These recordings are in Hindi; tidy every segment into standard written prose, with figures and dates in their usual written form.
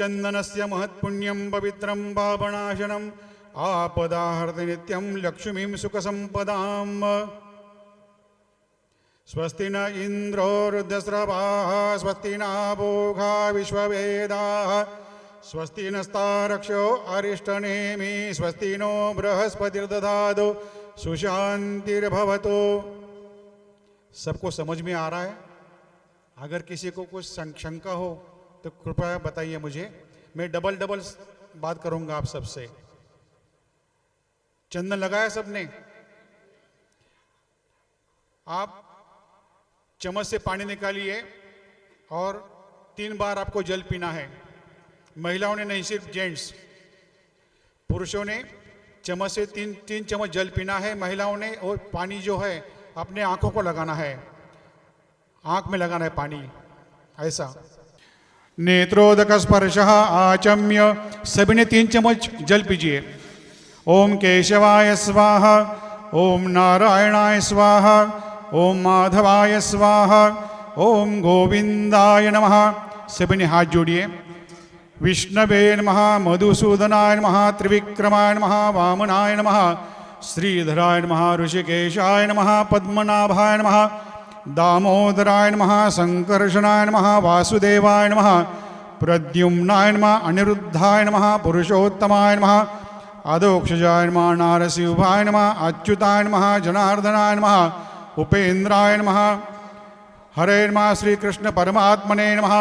चंदनस्य महत्पुण्यं पवित्रं पापनाशनम् आपदाहर्ति नित्यं लक्ष्मीं सुखसंपदाम्। स्वस्ति न इंद्रो रुद्रस्रवाः स्वस्ति न पूषा विश्ववेदाः स्वस्ति नस्तारक्षो अरिष्टनेमि स्वस्ति नो बृहस्पतिर्दधातु सुशांतिर्भवतु। सबको समझ में आ रहा है? अगर किसी को कुछ शंका हो तो कृपया बताइए मुझे, मैं डबल बात करूंगा आप सबसे। चंदन लगाया सबने? आप चम्मच से पानी निकालिए और 3 बार आपको जल पीना है। महिलाओं ने नहीं, सिर्फ जेंट्स। पुरुषों ने चम्मच से 3 चम्मच जल पीना है। महिलाओं ने और पानी जो है अपने आंखों को लगाना है, आंख में लगाना है पानी, ऐसा। नेत्रोदक स्पर्श आचम्य, सभी ने 3 चम्मच जल पीजिए। ओम केशवाय स्वाहा, ओम नारायणाय स्वाहा, ओम माधवाय स्वाहा, ओम गोविंदाय नमः। सभी ने हाथ जोड़िए। विष्णवे नमः, मधुसूदनाय नमः, त्रिविक्रमाय नमः, वामनाय नमः, श्रीधराय नमः, ऋषिकेशाय नमः, पद्मनाभाय नमः, दामोदराय नमः, संकर्षणाय नमः, वासुदेवाय नमः, प्रद्युम्नाय नमः, अनिरुद्धाय नमः, पुरुषोत्तमाय नमः, अधोक्षजाय नमः, नारसिंहाय नमः, अच्युताय नमः, जनार्दनाय नमः, उपेन्द्राय नमः, हरे नमः, श्री कृष्ण परमात्मने नमः।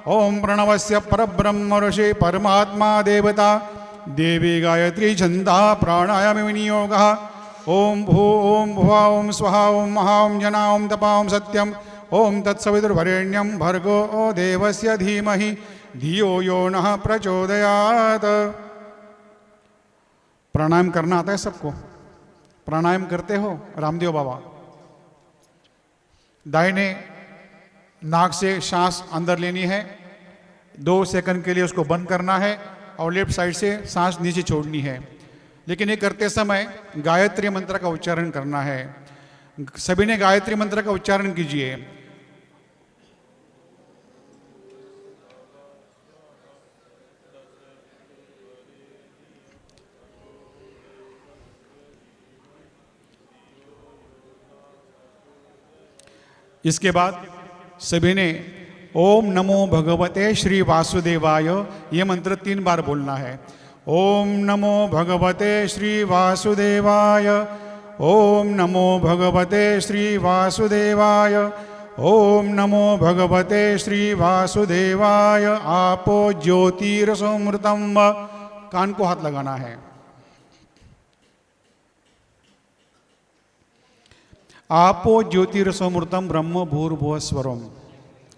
ओम प्रणवस्य परब्रह्म ऋषि परमात्मा देवता देवी गायत्री छंदा प्राणायाम विनियोगः। ओम भू ओम भुवा ओम स्वहा ओम महा ओम जना ओम तपा ओम सत्यम ओम तत्सवितुर्वरेण्यं भर्गो देवस्य धीमहि धियो यो नः प्रचोदयात्। प्राणायाम करना आता है सबको? प्राणायाम करते हो? रामदेव बाबा। दाहिने नाक से सांस अंदर लेनी है, 2 सेकंड के लिए उसको बंद करना है और लेफ्ट साइड से सांस नीचे छोड़नी है। लेकिन ये करते समय गायत्री मंत्र का उच्चारण करना है। सभी ने गायत्री मंत्र का उच्चारण कीजिए। इसके बाद सभी ने ओम नमो भगवते श्री वासुदेवाय ये मंत्र 3 बार बोलना है। ओम नमो भगवते श्री वासुदेवाय, ओम नमो भगवते श्री वासुदेवाय, ओम नमो भगवते श्री वासुदेवाय। आपो ज्योतिरसोमृतम, कान को हाथ लगाना है। आपो ज्योतिरसोमृतम ब्रह्म भूर्भुवस्वरम।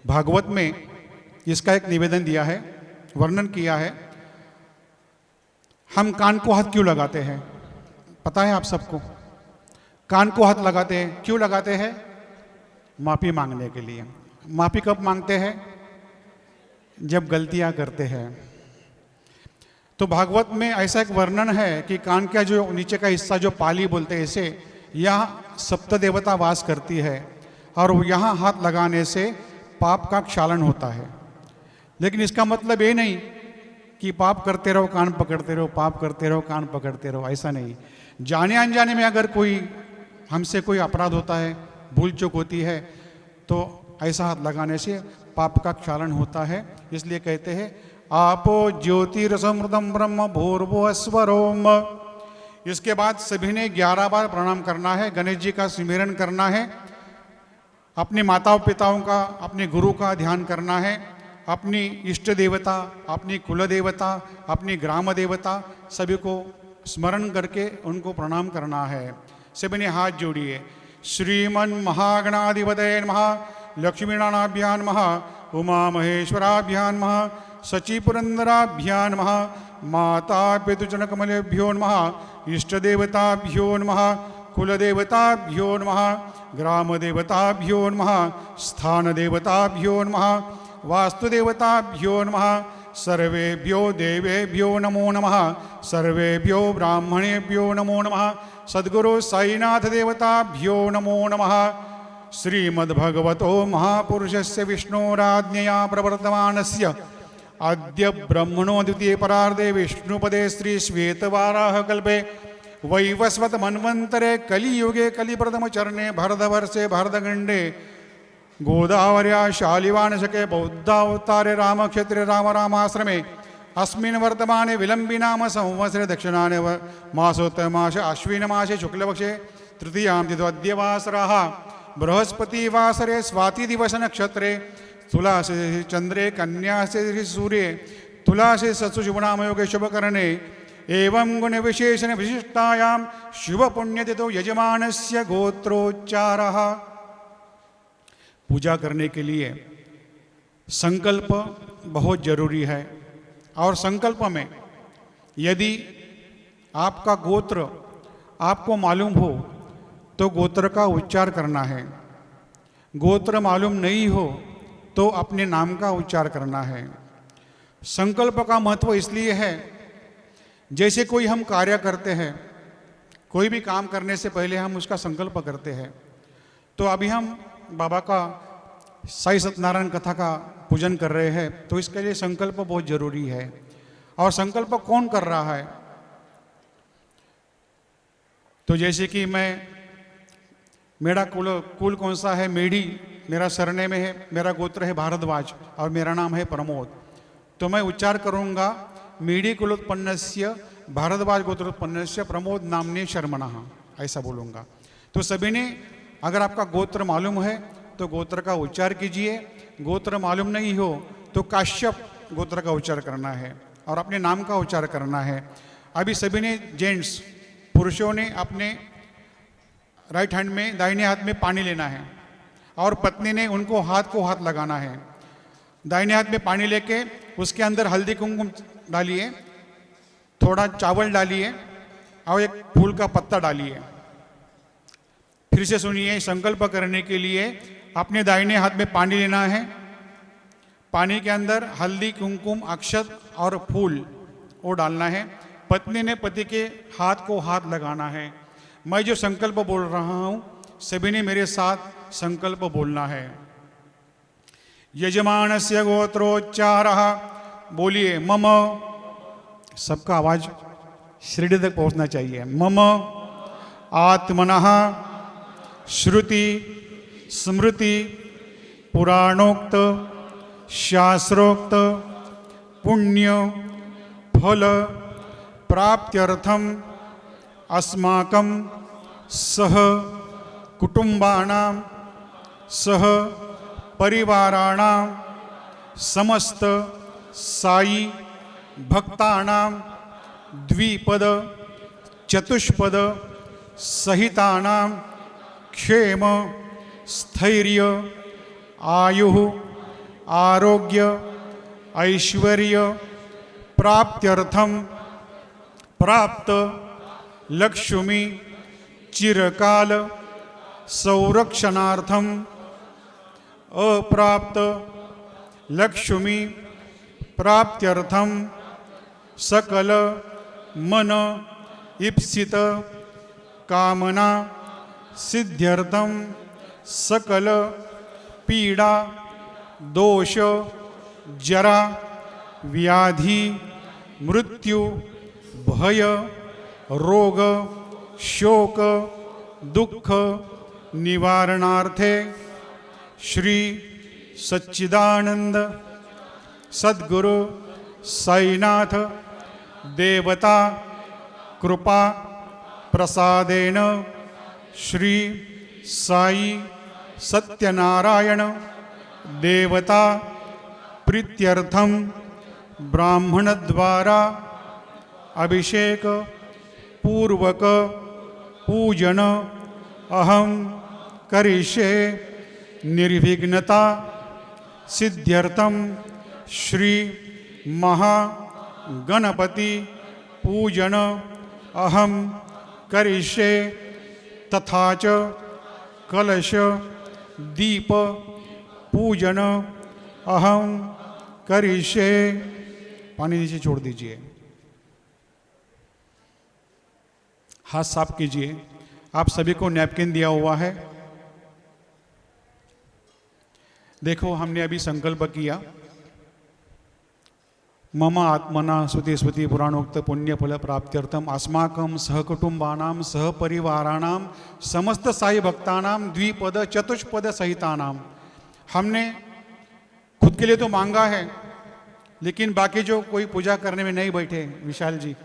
भागवत में इसका एक निवेदन दिया है, वर्णन किया है। हम कान को हाथ क्यों लगाते हैं पता है आप सबको? कान को हाथ लगाते हैं, क्यों लगाते हैं? माफी मांगने के लिए। माफी कब मांगते हैं? जब गलतियां करते हैं। तो भागवत में ऐसा एक वर्णन है कि कान का जो नीचे का हिस्सा जो पाली बोलते हैं इसे, यहाँ 7 देवता वास करती है और यहाँ हाथ लगाने से पाप का क्षालन होता है। लेकिन इसका मतलब ये नहीं कि पाप करते रहो कान पकड़ते रहो, पाप करते रहो कान पकड़ते रहो, ऐसा नहीं। जाने अनजाने में अगर कोई हमसे कोई अपराध होता है, भूल चूक होती है, तो ऐसा हाथ लगाने से पाप का क्षालन होता है। इसलिए कहते हैं आपो ज्योतिरसमृतम ब्रह्म भूर्भुवस्वरोम। इसके बाद सभी ने 11 बार प्रणाम करना है, गणेश जी का स्मरण करना है, अपने माताओं पिताओं का, अपने गुरु का ध्यान करना है, अपनी इष्ट देवता, अपनी कुल देवता, अपनी ग्राम देवता सभी को स्मरण करके उनको प्रणाम करना है। सभी ने हाथ जोड़िए। श्रीमन महागणाधिपतये नमः, लक्ष्मीनारायणाभ्यां नमः, उमा महेश्वराभ्यां नमः, सचिपुरंदराभ्यां नमः, माता पितृजनकमलेभ्यो नमः, इष्टदेवताभ्यो नमः, कुलदेवताभ्यो नमः, ग्रामदेवताभ्यो नमः, स्थानदेवताभ्यो नमः, वास्तुदेवताभ्यो नमः। सर्वेभ्यो देवेभ्यो नमो नमः, सर्वेभ्यो ब्राह्मणेभ्यो नमो नमः, सद्गुरु साईनाथ देवताभ्यो नमो नमः। श्रीमद्भगवतो महापुरुषस्य विष्णोराज्ञया प्रवर्तमानस्य अद्य ब्रह्मणो द्वितीय परार्धे विष्णुपदे श्री श्वेतवाराह कल्पे वैवस्वत मन्वंतरे कलियुगे कलिप्रथम चरणे भरतवर्षे भरतगंडे गोदावर्या शालिवानशके बौद्धावतारे रामक्षेत्रे राम रामाश्रमे अस्मिन् वर्तमाने विलंबिनाम संवत्सरे दक्षिणाने मासोत्तरमासे आश्विनमासे शुक्लपक्षे तृतीयां तिथ्यवासरः बृहस्पतिवासरे स्वातिदिवस नक्षत्रे तुलासे चंद्रे कन्यासे सूर्ये तुलासे सत्सु शुभनामयोगे शुभकरणे एवं गुण विशेषण विशिष्टायां शुभ पुण्यतिथौ यजमानस्य गोत्रोच्चारः। पूजा करने के लिए संकल्प बहुत जरूरी है और संकल्प में यदि आपका गोत्र आपको मालूम हो तो गोत्र का उच्चार करना है, गोत्र मालूम नहीं हो तो अपने नाम का उच्चार करना है। संकल्प का महत्व इसलिए है, जैसे कोई हम कार्य करते हैं, कोई भी काम करने से पहले हम उसका संकल्प करते हैं। तो अभी हम बाबा का साई सत्यनारायण कथा का पूजन कर रहे हैं, तो इसके लिए संकल्प बहुत जरूरी है। और संकल्प कौन कर रहा है? तो जैसे कि मेरा कुल कौन सा है? मेढ़ी मेरा सरनेम है, मेरा गोत्र है भारद्वाज और मेरा नाम है प्रमोद। तो मैं उच्चार करूंगा मेढ़ी कुलोत्पन्नस्य भारद्वाज गोत्रोत्पन्नस्य प्रमोद नामने शर्मणः, ऐसा बोलूँगा। तो सभी ने अगर आपका गोत्र मालूम है तो गोत्र का उच्चार कीजिए, गोत्र मालूम नहीं हो तो काश्यप गोत्र का उच्चार करना है और अपने नाम का उच्चार करना है। अभी सभी ने जेंट्स पुरुषों ने अपने राइट हैंड में दाहिने हाथ में पानी लेना है और पत्नी ने उनको हाथ को हाथ लगाना है। दाहिने हाथ में पानी लेके उसके अंदर हल्दी कुमकुम डालिए, थोड़ा चावल डालिए और एक फूल का पत्ता डालिए। फिर से सुनिए, संकल्प करने के लिए अपने दाहिने हाथ में पानी लेना है, पानी के अंदर हल्दी कुमकुम अक्षत और फूल वो डालना है। पत्नी ने पति के हाथ को हाथ लगाना है। मैं जो संकल्प बोल रहा हूं सभी ने मेरे साथ संकल्प बोलना है। यजमानस्य गोत्रोच्चारः, बोलिए मम, सबका आवाज शिरडी तक पहुंचना चाहिए। मम आत्मनः श्रुति स्मृति पुराणोक्त शास्त्रोक्त पुण्य फल प्राप्त्यर्थम अस्माकं सह कुटुंबानां सह परिवाराणां समस्त साई भक्तानां द्विपद चतुष्पद सहितानां क्षेम स्थैर्य आयुः आरोग्य ऐश्वर्य प्राप्त्यर्थम प्राप्त लक्ष्मी चिरकाल संरक्षणार्थम अप्राप्त लक्ष्मी प्राप्त्यर्थम सकल मन ईप्सित कामना सिद्ध्यर्थम सकल पीड़ा दोष जरा व्याधि मृत्यु भय रोग शोक दुख निवारणार्थे श्री सच्चिदानंद सद्गुरु साईनाथ देवता कृपा प्रसादेन श्री साई सत्यनारायण देवता प्रीत्यर्थम ब्राह्मण द्वारा अभिषेक पूर्वक पूजन अहम करिष्ये निर्विघ्नता सिद्ध्यर्थम श्री महागणपति पूजन अहम करिष्ये तथा च कलश दीप पूजन अहम करिष्ये। पानी नीचे छोड़ दीजिए, हाथ साफ कीजिए। आप सभी को नैपकिन दिया हुआ है। देखो, हमने अभी संकल्प किया मम आत्मना श्रुति स्मृति पुराणोक्त पुण्यफल प्राप्त्यर्थम अस्माकं सहकुटुंबानां सहपरिवाराणां समस्त साई भक्तानां द्विपद चतुष्पद सहितानां। हमने खुद के लिए तो मांगा है, लेकिन बाकी जो कोई पूजा करने में नहीं बैठे विशाल जी,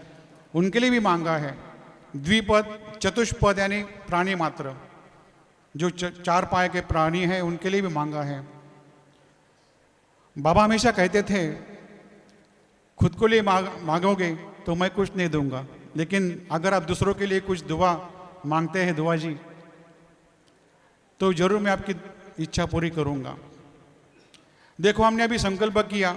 उनके लिए भी मांगा है। द्विपद चतुष्पद यानी प्राणी मात्र, जो चार पाए के प्राणी हैं उनके लिए भी मांगा है। बाबा हमेशा कहते थे खुद को लिए मांगोगे तो मैं कुछ नहीं दूंगा, लेकिन अगर आप दूसरों के लिए कुछ दुआ मांगते हैं दुआ जी, तो जरूर मैं आपकी इच्छा पूरी करूंगा। देखो हमने अभी संकल्प किया,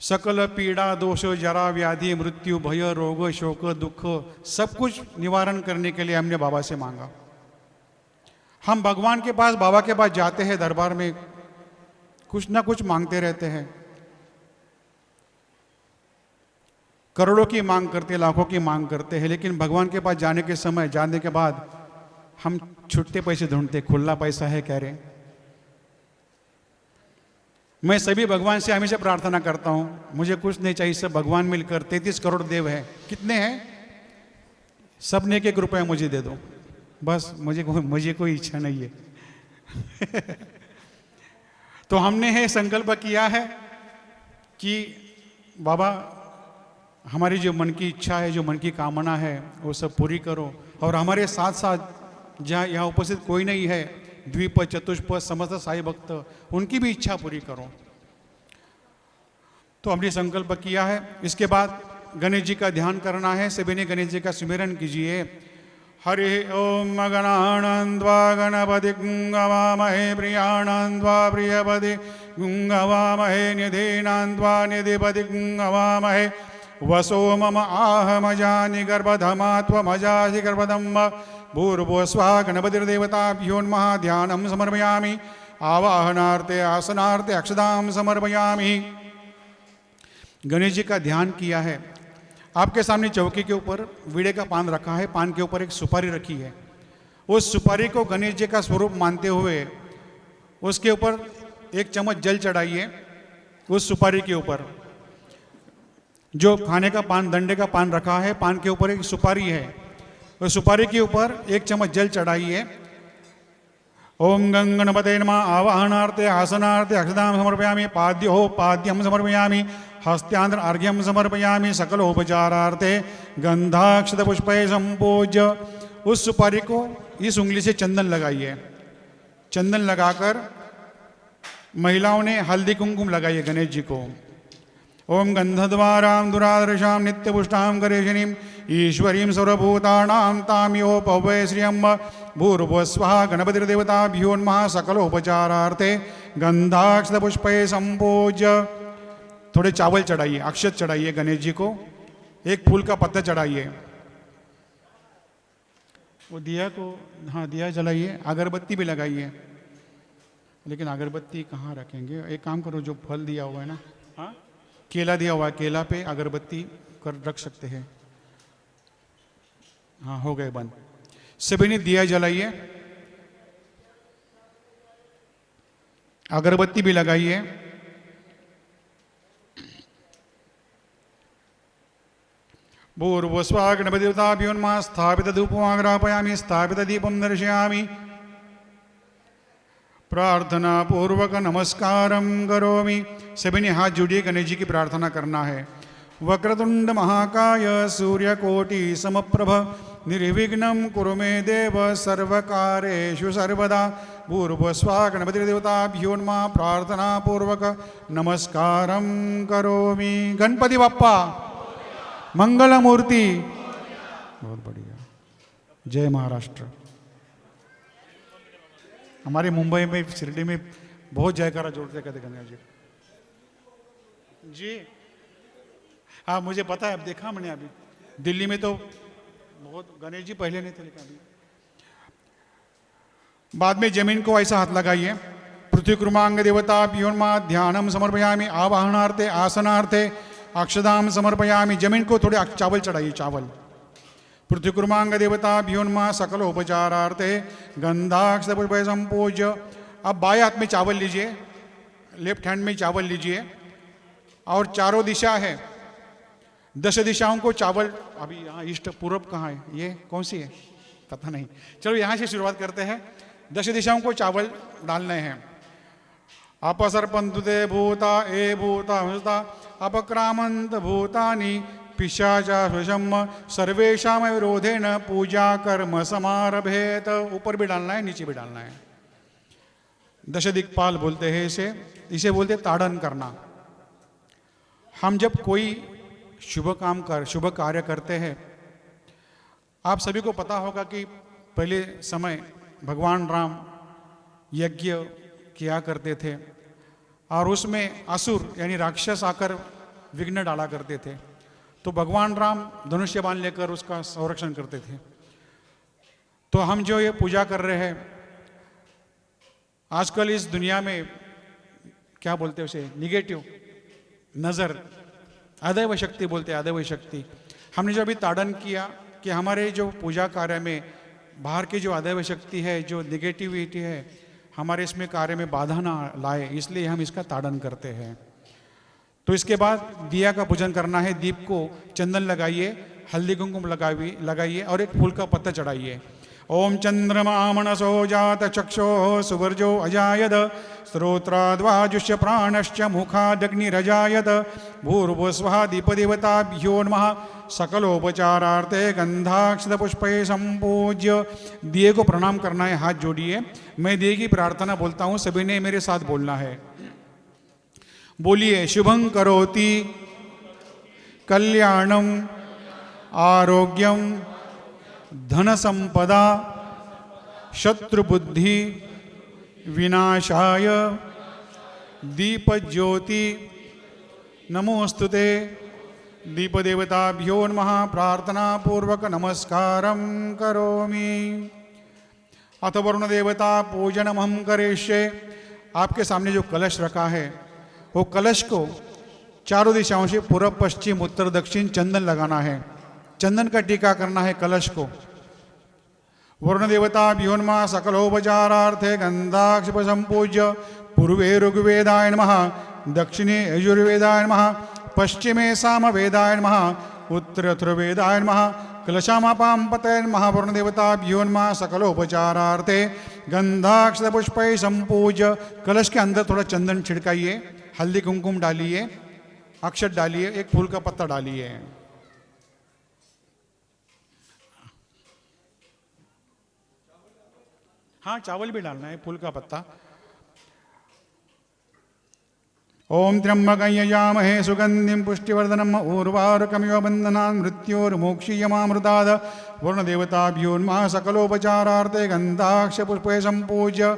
सकल पीड़ा दोष जरा व्याधि मृत्यु भय रोग शोक दुख सब कुछ निवारण करने के लिए हमने बाबा से मांगा। हम भगवान के पास बाबा के पास जाते हैं, दरबार में कुछ ना कुछ मांगते रहते हैं, करोड़ों की मांग करते हैं, लाखों की मांग करते हैं, लेकिन भगवान के पास जाने के समय, जाने के बाद हम छुट्टे पैसे ढूंढते, खुला पैसा है कह रहे। मैं सभी भगवान से हमेशा प्रार्थना करता हूं, मुझे कुछ नहीं चाहिए, सब भगवान मिलकर 33 करोड़ देव है, कितने हैं सब ने एक रुपया मुझे दे दो, बस मुझे कोई इच्छा नहीं है। तो हमने है संकल्प किया है कि बाबा हमारी जो मन की इच्छा है, जो मन की कामना है वो सब पूरी करो, और हमारे साथ साथ जहाँ यहाँ उपस्थित कोई नहीं है, द्विपद चतुष्पद समस्त साई भक्त, उनकी भी इच्छा पूरी करो। तो हमने संकल्प किया है। इसके बाद गणेश जी का ध्यान करना है, सभी ने गणेश जी का स्मरण कीजिए। हरि ओम गणानंद्वा गणपति गुंगवामहे प्रियानंद्वा प्रियपति गुंगवामहे निधीनांद्वा निधिपति गुंगवामहे वसो मम आहमजानि गर्भधमात्वमजासि गर्भधम्म भूर्भुवः स्वः गणपतिर्देवताभ्यो नमः। ध्यानं समर्पयामि, आवाहनार्थे आसनार्थे अक्षतां समर्पयामि। गणेश जी का ध्यान किया है। आपके सामने चौकी के ऊपर वीड़े का पान रखा है, पान के ऊपर एक सुपारी रखी है। उस सुपारी को गणेश जी का स्वरूप मानते हुए उसके ऊपर एक चम्मच जल चढ़ाइए। उस सुपारी के ऊपर जो खाने का पान, डंडे का पान रखा है, पान के ऊपर एक सुपारी है, उस सुपारी के ऊपर एक चम्मच जल चढ़ाइए। ओम गंगणपते नमः। आवाहनार्थे आसनार्थे अक्षतां समर्पयामि, पाद्यो पाद्यं समर्पयामि, हस्त्यान्द्र अर्घ्यं समर्पयामि, सकलोपचारार्थे गंधाक्षतपुष्पै संपूज्य। उस सुपारी को इस उंगली से चंदन लगाइए। चंदन लगाकर महिलाओं ने हल्दी कुमकुम लगाइए गणेश जी को। ओम गंधद्वारां दुरादर्शां नित्यपुष्टां गणेशिनीं ईश्वरीं सर्वभूतानां तामियो पवै श्रियं भूर्भुवः स्वः गणपतिर्देवताभ्यो नमः। सकलोपचारार्थे गंधाक्षतपुष्पै संपूज्य। थोड़े चावल चढ़ाइए, अक्षत चढ़ाइए गणेश जी को, एक फूल का पत्ता चढ़ाइए। वो दिया को, हाँ दिया जलाइए, अगरबत्ती भी लगाइए। लेकिन अगरबत्ती कहाँ रखेंगे? एक काम करो, जो फल दिया हुआ है ना, हाँ केला दिया हुआ है, केला पे अगरबत्ती कर रख सकते हैं। हाँ हो गए बंद। सभी ने दिया जलाइए, अगरबत्ती भी लगाइए। भूर्भुवः स्वः गणपतिर्देवताभ्यो नमः। स्थापित धूपमाग्रापयामि, स्थापित दीपं दर्शयामि। प्रार्थना पूर्वक नमस्कारं करोमि। सभी ने हाथ जोड़िए, गणेश जी की प्रार्थना करना है। वक्रतुंड महाकाय सूर्यकोटि समप्रभ निर्विघ्नं कुरु मे देव सर्वकारेषु सर्वदा। भूर्भुवः स्वः गणपतिर्देवताभ्यो नमः। प्रार्थना पूर्वक नमस्कारं करोमि। गणपति बप्पा मंगलमूर्ति। बहुत बढ़िया, जय महाराष्ट्र। हमारे मुंबई में, शिरडी में बहुत जयकारा जोड़ते कहते गणेश जी जी। हाँ मुझे पता है, अब देखा मैंने। अभी दिल्ली में तो बहुत गणेश जी पहले नहीं थे, लेकिन अभी बाद में जमीन को ऐसा हाथ लगाइए। पृथ्वी कुर्मांग देवताभ्यो नमः। ध्यानं समर्पयामि, आवाहनार्थे आसनार्थे अक्षतां समर्पयामि। जमीन को थोड़े चावल चढ़ाइए, चावल। पृथ्वी कुर्मांग देवताभ्यो नमः। सकलोपचारार्थे गंधाक्षतपुष्पै संपूज्य। अब बाएं हाथ में चावल लीजिए, लेफ्ट हैंड में चावल लीजिए। और चारों दिशा है, 10 दिशाओं को चावल। अभी यहाँ ईस्ट पूरब कहाँ है, ये कौन सी है पता नहीं, चलो यहाँ से शुरुआत करते हैं। 10 दिशाओं को चावल डालने हैं। अपसर्पन्तुते भूता ए भूता हुता अपक्रामंत भूतानि पिशाचा सुषम सर्वेशा में विरोधे न पूजा कर्म समारभेत। ऊपर भी डालना है, नीचे भी डालना है। 10 दिक्पाल बोलते हैं इसे, इसे बोलते ताड़न करना। हम जब कोई शुभ कार्य करते हैं, आप सभी को पता होगा कि पहले समय भगवान राम यज्ञ किया करते थे और उसमें असुर यानी राक्षस आकर विघ्न डाला करते थे, तो भगवान राम धनुष्य बाण लेकर उसका संरक्षण करते थे। तो हम जो ये पूजा कर रहे हैं आजकल इस दुनिया में, क्या बोलते हैं उसे, निगेटिव नज़र, अदैव शक्ति बोलते हैं, अदैव शक्ति। हमने जो अभी ताड़न किया कि हमारे जो पूजा कार्य में बाहर की जो अदैव शक्ति है, जो निगेटिविटी है, हमारे इसमें कार्य में बाधा ना लाए, इसलिए हम इसका ताड़न करते हैं। तो इसके बाद दिया का पूजन करना है। दीप को चंदन लगाइए, हल्दी कुंकुम लगाइए और एक फूल का पत्ता चढ़ाइए। ओम चंद्रमा मनसो जात चक्षो सुवर्जो अजायद स्रोत्राद्वाजुष्य प्राणश्च मुखादग्निरजायत भूर्भुवस्वः दीपदेवताभ्यो नमः सकलोपचारार्थे गंधाक्षत पुष्पे संपूज्य। दिए को प्रणाम करना है, हाथ जोड़िए। मैं दिए की प्रार्थना बोलता हूँ, सभी ने मेरे साथ बोलना है। बोलिए, शुभं करोति कल्याणम आरोग्यम धन संपदा शत्रुबुद्धि विनाशाय दीप ज्योति नमोस्तुते। दीपदेवताभ्यो नमः प्रार्थना पूर्वक नमस्कारं करोमि। अथ वरुण देवता पूजनम हम करिष्ये। आपके सामने जो कलश रखा है, वो कलश को चारों दिशाओं से पूर्व पश्चिम उत्तर दक्षिण चंदन लगाना है। चंदन का टीका करना है कलश को। वरुण देवता व्योन्मा सकलोपचारार्थे गंधाक्ष संपूज्य। पूर्वे ऋग्वेदाय नमः, दक्षिणे यजुर्वेदाय नमः, पश्चिमे सामवेदाय नमः, उत्तरे अथर्ववेदाय नमः, कलशामापां पतये नमः। वरुण देवता व्योन्मा सकलोपचारार्थे गंधाक्ष पुष्पै संपूज्य। कलश के अंदर थोड़ा चंदन छिड़काइए, हल्दी कुमकुम डालिए, अक्षत डालिए, एक फूल का पत्ता डालिए। हाँ, चावल भी डालना है, फूल का पत्ता। ओम त्र्यंबकं यजामहे सुगंधिं पुष्टिवर्धनम् उर्वारुकमिव बन्धनान् मृत्योर्मोक्षीयमामृतात्। वरुण देवताभ्यो नमः सकलोपचारार्थे गंधाक्ष पुष्पे संपूज्य।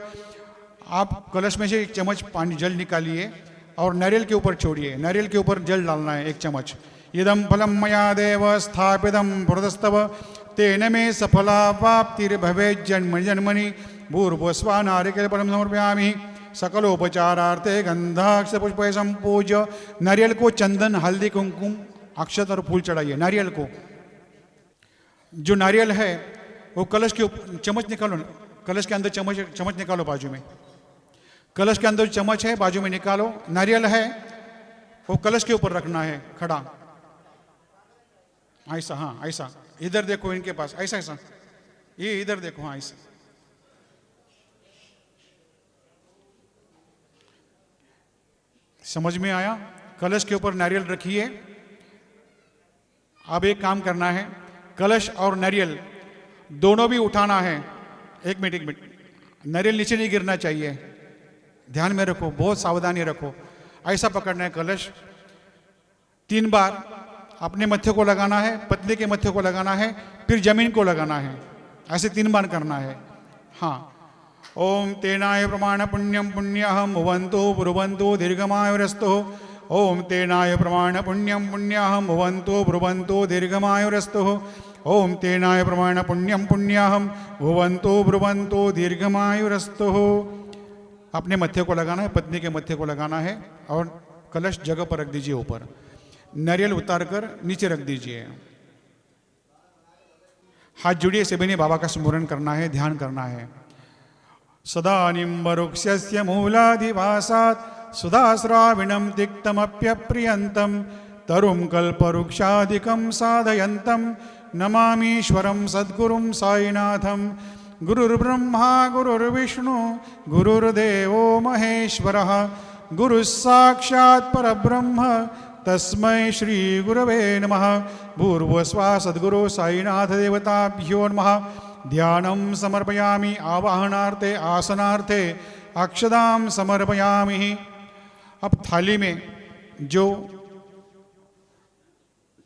आप कलश में से एक चम्मच पानी जल निकालिए और नारियल के ऊपर छोड़िए। नारियल के ऊपर जल डालना है, एक चम्मच। इदं फलं मया देव स्थापितं पुरतस्तव तेन मे सफलावाप्तिर्भवेत् जन्मनि जन्मनि भूर्भुवस्सुवः नारिकेलफलं समर्पयामि। सकलोपचारार्थे गंधाक्ष पुष्पे संपूज्य। नारियल को चंदन हल्दी कुमकुम अक्षत और फूल चढ़ाइए। नारियल को, जो नारियल है वो कलश के ऊपर, चम्मच निकालो, कलश के अंदर चम्मच निकालो, बाजू में कलश के अंदर चम्मच है, बाजू में निकालो। नारियल है वो कलश के ऊपर रखना है खड़ा, ऐसा। हाँ ऐसा, इधर देखो इनके पास, ऐसा ऐसा, ये इधर देखो, हाँ ऐसा। समझ में आया? कलश के ऊपर नारियल रखिए। अब एक काम करना है, कलश और नारियल दोनों भी उठाना है। एक मिनट, नारियल नीचे नहीं गिरना चाहिए, ध्यान में रखो, बहुत सावधानी रखो। ऐसा पकड़ना है कलश, 3 बार अपने मत्थे को लगाना है, पत्नी के मत्थे को लगाना है, फिर जमीन को लगाना है, ऐसे 3 बार करना है। हाँ, ओम तेनाय प्रमाण पुण्यम पुण्यहम भुवन्तु ब्रुवन्तु दीर्घमायुरस्तु। ओम तेनाय प्रमाण पुण्यम पुण्यहम भुवन्तु ब्रुवन्तु दीर्घमायुरस्तु। ओम तेनाय प्रमाण पुण्यम पुण्यहम भुवन्तु ब्रुवन्तु दीर्घमायुरस्तु। अपने मत्थे को लगाना है, पत्नी के मत्थे को लगाना है और कलश जगह पर रख दीजिए ऊपर। नारियल उतार कर नीचे रख दीजिए। हाथ जोड़िए, सभी ने बाबा का स्मरण करना है, ध्यान करना है। सदा निम्बवृक्षस्य मूलाधिवासात् सुधास्राविणं तिक्तमप्यप्रियन्तं तरुं कल्पवृक्षादिकं साधयन्तं नमामीश्वरं सद्गुरुं साईनाथं। गुरुर्ब्रह्मा गुरुर्विष्णु गुरुर्देवो महेश्वरः गुरुः साक्षात् परब्रह्म तस्मै श्री गुरवे नमः। भूर्भुवस्वाः सद्गुरु साईनाथ देवताभ्यो नमः। ध्यानं समर्पयामि आवाहनार्थे आसनार्थे अक्षदां समर्पयामि। अब थाली में जो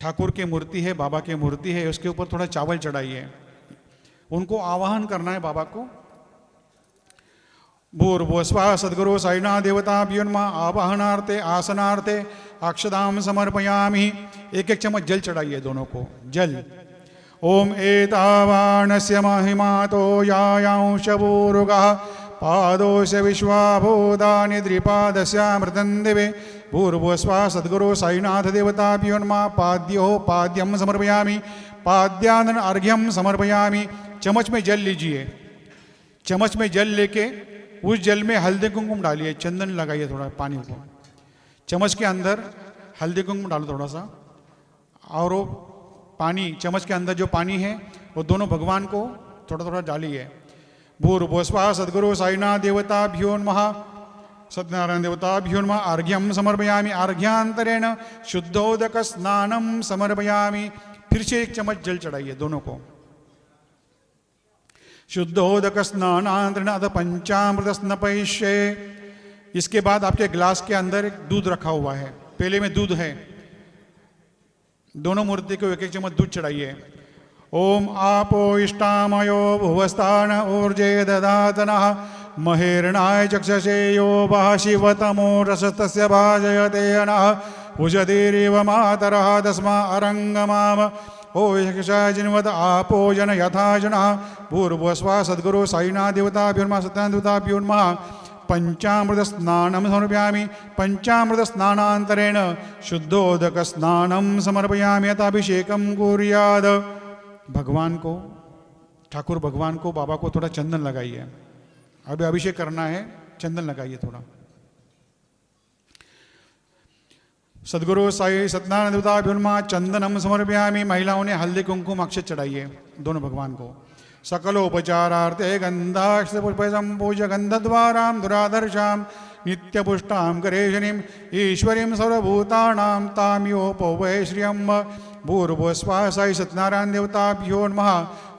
ठाकुर की मूर्ति है, बाबा की मूर्ति है, उसके ऊपर थोड़ा चावल चढ़ाइए। उनको आवाहन करना है बाबा को। भूर्भुवस्वाः सद्गुरु साईनाथ देवताभ्यो नमः। आवाहनार्थे आसनार्थे अक्षदां समर्पयामि। एक एक चम्मच जल चढ़ाइए दोनों को, जल। ओम एतावानस्य महिमातो यायांशपूरुगः पादोस्य विश्वाभूतानि द्विपादस्यामृतं दिवे। भूर्भुवस्वाः सद्गुरु साईनाथ देवताभ्यो नमः। पाद्यो पाद्यं समर्पयामि। पाद्यानन अर्घ्यं समर्पयामि। चम्मच में जल लीजिए। चम्मच में जल लेके उस जल में हल्दी कुंकुम डालिए, चंदन लगाइए थोड़ा पानी को। चम्मच के अंदर हल्दी कुंकुम डालो थोड़ा सा, और वो पानी, चम्मच के अंदर जो पानी है वो दोनों भगवान को थोड़ा थोड़ा डालिए। भूर्भुवस्वाः सद्गुरु साईनाथ देवताभ्यो नमः। सत्यनारायण देवताभ्यो नमः। अर्घ्यं समर्पयामि। अर्घ्यांतरेण शुद्धोदक स्नानं समर्पयामि। फिर से एक चम्मच जल चढ़ाइए दोनों को। शुद्धोदक स्नानांतरेण अथ पंचामृत स्नपयिष्ये। इसके बाद आपके ग्लास के अंदर एक दूध रखा हुआ है, पेले में दूध है। दोनों मूर्ति को एक एक चम्मच दूध चढ़ाइए। ओम आपो इष्टामयो भुवस्थान ऊर्जे ददातनः महेरणाय चक्षसे यो वः शिवतमो रसस्तस्य भाजयते नः उषधीरिव मातरः तस्मा अरङ्गमाम। ओ जिन्वत आपो जन यथा जनः। भूर्भुवस्वाः सद्गुरु साईनाथ देवताभ्यो नमः। सत्यनारायण देवताभ्यो नमः। पंचामृत स्नानं समर्पयामि। पंचामृत स्नानांतरेण शुद्धोदक स्नानं समर्पयामि। अतः अभिषेकं कुर्यात्। भगवान को, ठाकुर भगवान को, बाबा को थोड़ा चंदन लगाइए। अभी अभिषेक करना है, चंदन लगाइए थोड़ा। सद्गुरु साई सत्यनारायण देवताभ्यो नमः। चंदनम समर्पयामि। महिलाओं ने हल्दी कुंकुम अक्षत चढ़ाइए दोनों भगवान को। सकलोपचारार्थे गंधाक्षपुष्पै संपूज्य गंधद्वारां दुराधर्षां नित्यपुष्टां करेशनीं ईश्वरीं सर्वभूतानां ताम्योपवै श्रियं। भूर्भुवस्वाः साई सत्यनारायण देवताभ्यो नमः।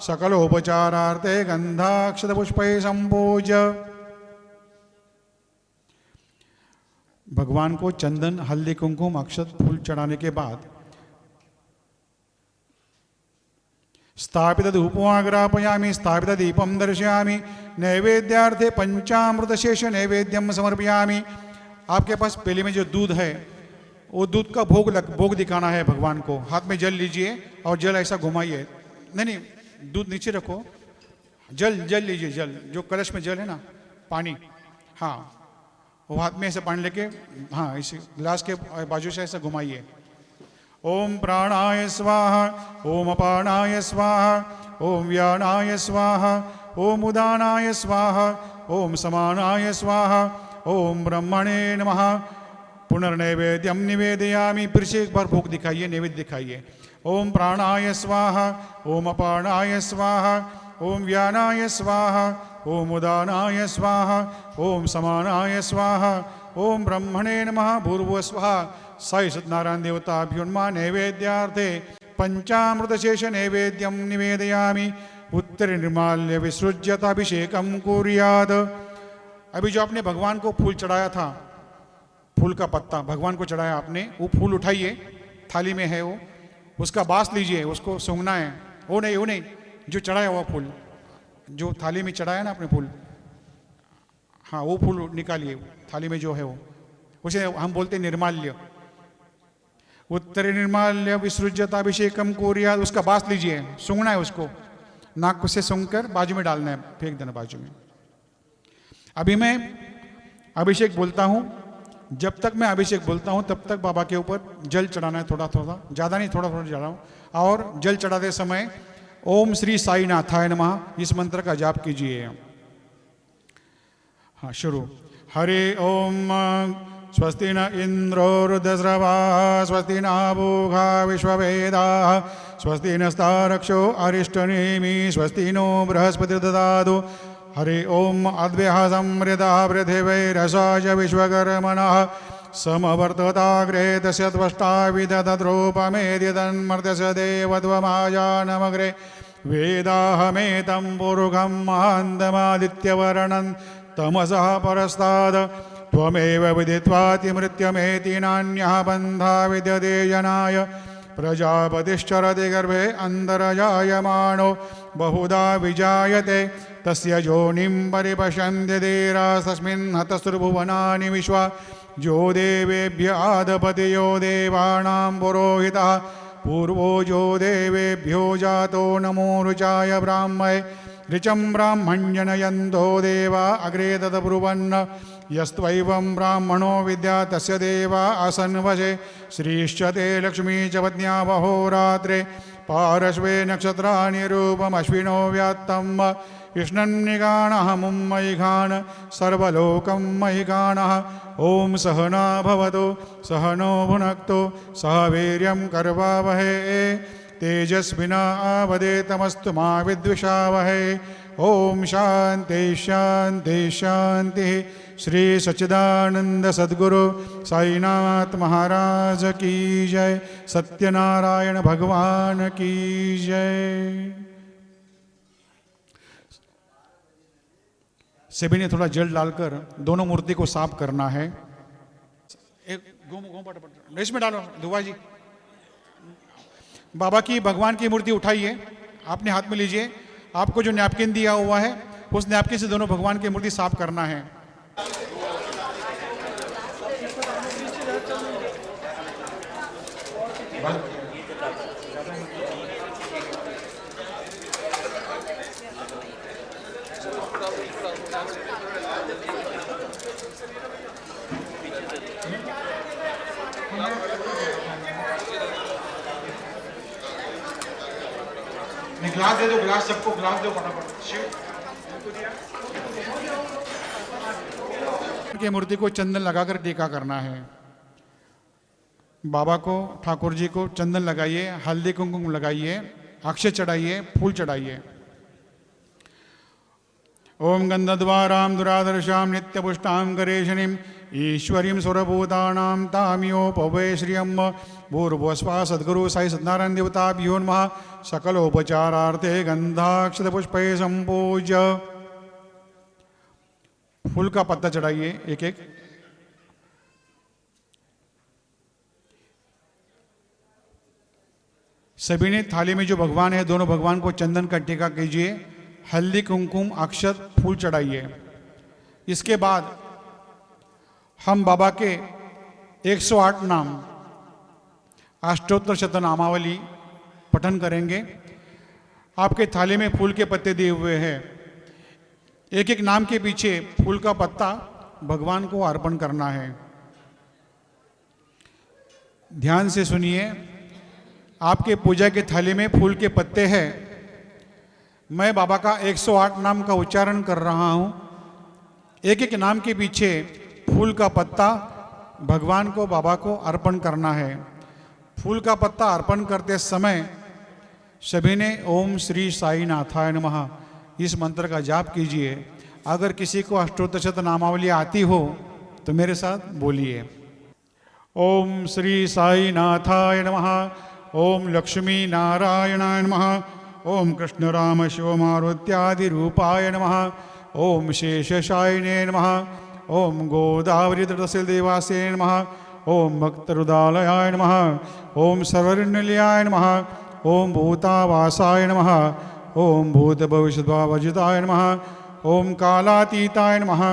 सकलोपचारार्थे गंधाक्षतपुष्पै संपूज्य। भगवान को चंदन हल्दी कुंकुम अक्षत फूल चढ़ाने के बाद स्थापित धूपमाग्रापयामि। स्थापित दीपम दर्शयामि। नैवेद्यार्थे पंचामृत शेष नैवेद्यम समर्पयामि। आपके पास पेले में जो दूध है, वो दूध का भोग दिखाना है भगवान को। हाथ में जल लीजिए और जल ऐसा घुमाइए। नहीं, दूध नीचे रखो, जल लीजिए। जल जो कलश में जल है ना, पानी, हाँ, वो हाथ में ऐसे पानी लेके, हाँ, इस गिलास के बाजू से ऐसा घुमाइए। ओम प्राणाय स्वाहा। ओम अपानाय स्वाहा। ओम व्यानाय स्वाहा। ओम उदानाय स्वाहा। ओम समानाय स्वाहा। ओम ब्रह्मणे नमः। पुनर्नैवेद्यम निवेदयामि। फिर से एक बार भोग दिखाइए, नैवेद्य दिखाइए। ओम प्राणाय स्वाहा। ओम अपानाय स्वाहा। ओम व्यानाय स्वाहा। ओम उदानाय स्वाहा। ओम समानाय स्वाहा। ओम ब्रह्मणे नमः। भूर्भुवस्वाः साई सत्यनारायण देवताभ्यो नमः। नैवेद्यार्थे पंचामृत शेष नैवेद्यम निवेदयामि। उत्तर निर्माल्य विसृज्यत अभिषेकम कुर्यात्। अभी जो आपने भगवान को फूल चढ़ाया था, फूल का पत्ता भगवान को चढ़ाया आपने, वो फूल उठाइए, थाली में है वो, उसका बास लीजिए, उसको सूंघना है। वो नहीं, जो चढ़ाया हुआ फूल, जो थाली में चढ़ाया ना आपने फूल, हाँ, वो फूल निकालिए थाली में जो है वो, उसे हम बोलते हैं निर्माल्य। उत्तर निर्माल्य विसृज्यता अभिषेकम कुर्यात्। उसका बास लीजिए, सूंघना है उसको, नाक से सूंघ कर बाजू में डालना है, फेंक देना बाजू में। अभी मैं अभिषेक बोलता हूँ, जब तक मैं अभिषेक बोलता हूँ तब तक बाबा के ऊपर जल चढ़ाना है, थोड़ा थोड़ा, ज़्यादा नहीं, थोड़ा थोड़ा चढ़ाओ। और जल चढ़ाते समय ओम श्री साई नाथाय नमः इस मंत्र का जाप कीजिए। हाँ, शुरू। हरे ओम स्वस्ति न इन्द्रो वृद्धस्रवाः स्वस्ति न पूषा विश्ववेदाः स्वस्ति नस्तारक्षो अरिष्टनेमि स्वस्ति नो बृहस्पतिर्दधातु हरि ओम अद्भ्यः संवृतः पृथिवीरसाय विश्वकर्मणः समवर्तताग्रे तस्य त्वष्टा विदधद्रूपमेति तन्मर्त्यस्य देवत्वमाजानमग्रे वेदाहमेतं पुरुषं महान्तमादित्यवर्णं तमसः परस्ताद् त्वमेव विदित्वातिमृत्यमेति नान्यः बन्धः विद्यते जनाय प्रजापतिश्चरति गर्भे अन्तर्जायमानो बहुधा विजायते तस्य योनिं परिपश्यन्ति धीरास्तस्मिन् हतस्रुभुवनानि विश्वा जो देवेभ्य आदपतियो देवानां पुरोहितः पूर्वो जो देवेभ्यो जातो नमो ऋचाय ब्राह्मणे ऋचं ब्राह्मण्यनयन्तो देवा अग्रे तदब्रुवन् यस्त्वैवं ब्राह्मणो विद्या तस्य देवा आसन्वशे श्रीश्च ते लक्ष्मी च पत्न्या वहोरात्रे पार्श्वे नक्षत्राणि रूपमश्विनो व्यात्तं विष्णन्निगाणः मुम्मयिघान सर्वलोकं मयिघानः ॐ सहना भवतु सहनो भुनक्तु सह वीर्यं कर्वावहै तेजस्विनावदेतमस्तु मा विद्विषावहै ओम शांति शांति शांति। श्री सच्चिदानंद सद्गुरु साईनाथ महाराज की जय। सत्यनारायण भगवान की जय। सभी ने थोड़ा जल डालकर दोनों मूर्ति को साफ करना है। एक इसमें डालो दुआ जी। बाबा की भगवान की मूर्ति उठाइए, आपने हाथ में लीजिए। आपको जो नैपकिन दिया हुआ है उस नैपकिन से दोनों भगवान की मूर्ति साफ करना है। ग्लास दे दो, ग्लास सबको ग्लास दो फटाफट। की मूर्ति को चंदन लगाकर टीका करना है। बाबा को, ठाकुर जी को चंदन लगाइए, हल्दी कुमकुम लगाइए, अक्षय चढ़ाइए, फूल चढ़ाइए। ओम गंधद्वारां दुरादर्शां नित्यपुष्टां गणेशनीं ईश्वरीं सुरभूतानां तामियोपवे श्रियं भूर्भुवस्वा सद्गुरु साई सत्यनारायण देवताभ्यो नमः। सकलोपचारार्थे गंधाक्षतपुष्पै संपूज्य फूल का पत्ता चढ़ाइए एक एक। सभी ने थाली में जो भगवान है दोनों भगवान को चंदन का टीका कीजिए, हल्दी कुमकुम अक्षत फूल चढ़ाइए। इसके बाद हम बाबा के 108 नाम अष्टोत्तर शतनामावली पठन करेंगे। आपके थाली में फूल के पत्ते दिए हुए हैं, एक एक नाम के पीछे फूल का पत्ता भगवान को अर्पण करना है। ध्यान से सुनिए। आपके पूजा के थाली में फूल के पत्ते हैं। मैं बाबा का 108 नाम का उच्चारण कर रहा हूं। एक एक नाम के पीछे फूल का पत्ता भगवान को, बाबा को अर्पण करना है। फूल का पत्ता अर्पण करते समय सभी ने ओम श्री साई नाथाय नमः इस मंत्र का जाप कीजिए। अगर किसी को अष्टोत्तर शतनामावली आती हो तो मेरे साथ बोलिए। ओम श्री साई नाथाय नमः, ओम लक्ष्मी नारायणाय नमः, ओम कृष्ण राम शिव मारुत्यादि रूपाय नमः, ओम शेषशायिने नमः, ओम गोदावरी तटसिल देवासे नमः, ओम भक्तरुदालयाय नमः, ओम सर्वनिलयाय नमः, ओम भूतावासाय नमः, ओम भूतभविष्यद्भावजिताय नमः, ओम कालातीताय नमः,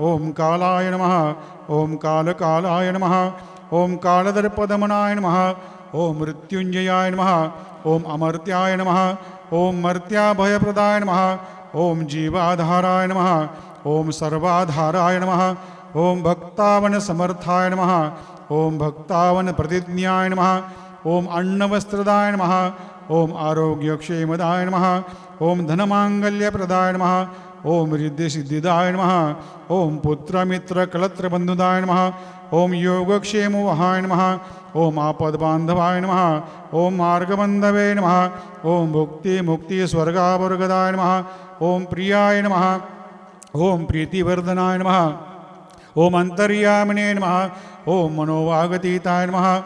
ओम कालाय नमः, ओम कालकालाय नमः, ओम कालदर्पदमनाय नमः, ओम मृत्युंजयाय नमः, ओम अमर्त्याय नमः, ओम मर्त्याभयप्रदाय नमः, ओम जीवाधाराय नमः, ओम सर्वाधाराय नमः, ओम भक्तावन समर्थाय नमः, ओम भक्तावन प्रतिज्ञाय नमः, ओम अन्नवस्त्रदाय नमः, ओम आरोग्यक्षेमदाय नमः, ओम धनमांगल्यप्रदाय नमः, ओम रिद्धिसिद्धिदाय नमः, ओम पुत्रमित्रकलत्रबन्धुदाय नमः, ओम योगक्षेमवहाय नमः, ओम आपद्बान्धवाय नमः, ओम मार्गबन्धवे नमः, ओम मुक्तिस्वर्गावर्गदाय नमः, ओम प्रियाय नमः, ओम प्रीतिवर्धनाय नमः, ओम अंतर्यामिने नमः, ओम मनोवागतीताय नमः,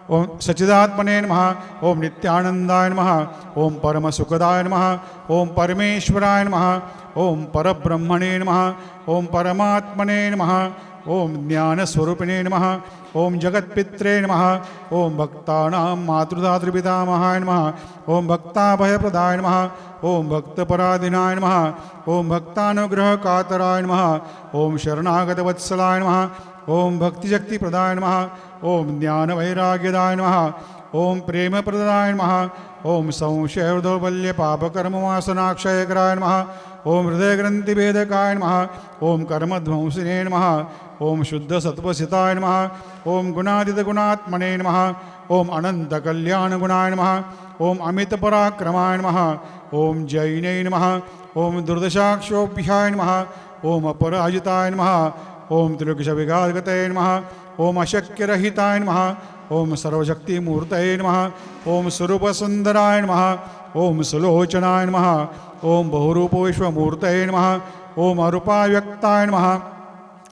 ओम सच्चिदात्मने नमः, ओम नित्यानंदाय नमः, ओम परमसुखदाय नमः, ओम परमेश्वराय नमः, ओम परब्रह्मणे नमः, ओम परमात्मने नमः, ओम ज्ञानस्वरूपिणे नमः, ओम जगत्पित्रे नमः, ओम भक्तानां मातृदातृपितामहाय नमः, ओम भक्ताभयप्रदाय नमः, ओम भक्तपराधीनाय नमः, ओम भक्तानुग्रहकातराय नमः, ओम शरणागतवत्सलाय नमः, ओम भक्तिशक्तिप्रदाय नमः, ओम ज्ञानवैराग्यदाय नमः, ओम प्रेमप्रदाय नमः, ओम संशयदौर्बल्यपापकर्मवासनाक्षयकराय नमः, ओम हृदयग्रन्थिभेदकाय नमः, ओम कर्मध्वंसिने नमः, ओम शुद्धसत्त्वसिताय नमः, ओम गुणातीतगुणात्मने नमः, ओम अनन्तकल्याणगुणाय नमः, ओम अमितपराक्रमाय नमः, ओम जैने नमः, ओम दुर्दशाक्षोभ्याय नमः, ओम अपराजिताय नमः, ओम त्रिलोकविघातगतये नमः, ओम अशक्यरहिताय नमः, ओम सर्वशक्तिमूर्तये नमः, ओम स्वरूपसुन्दराय नमः, ओम सुलोचनाय नमः, ओम बहुरूपविश्वमूर्तये नमः, ओम अरूपाव्यक्ताय नमः,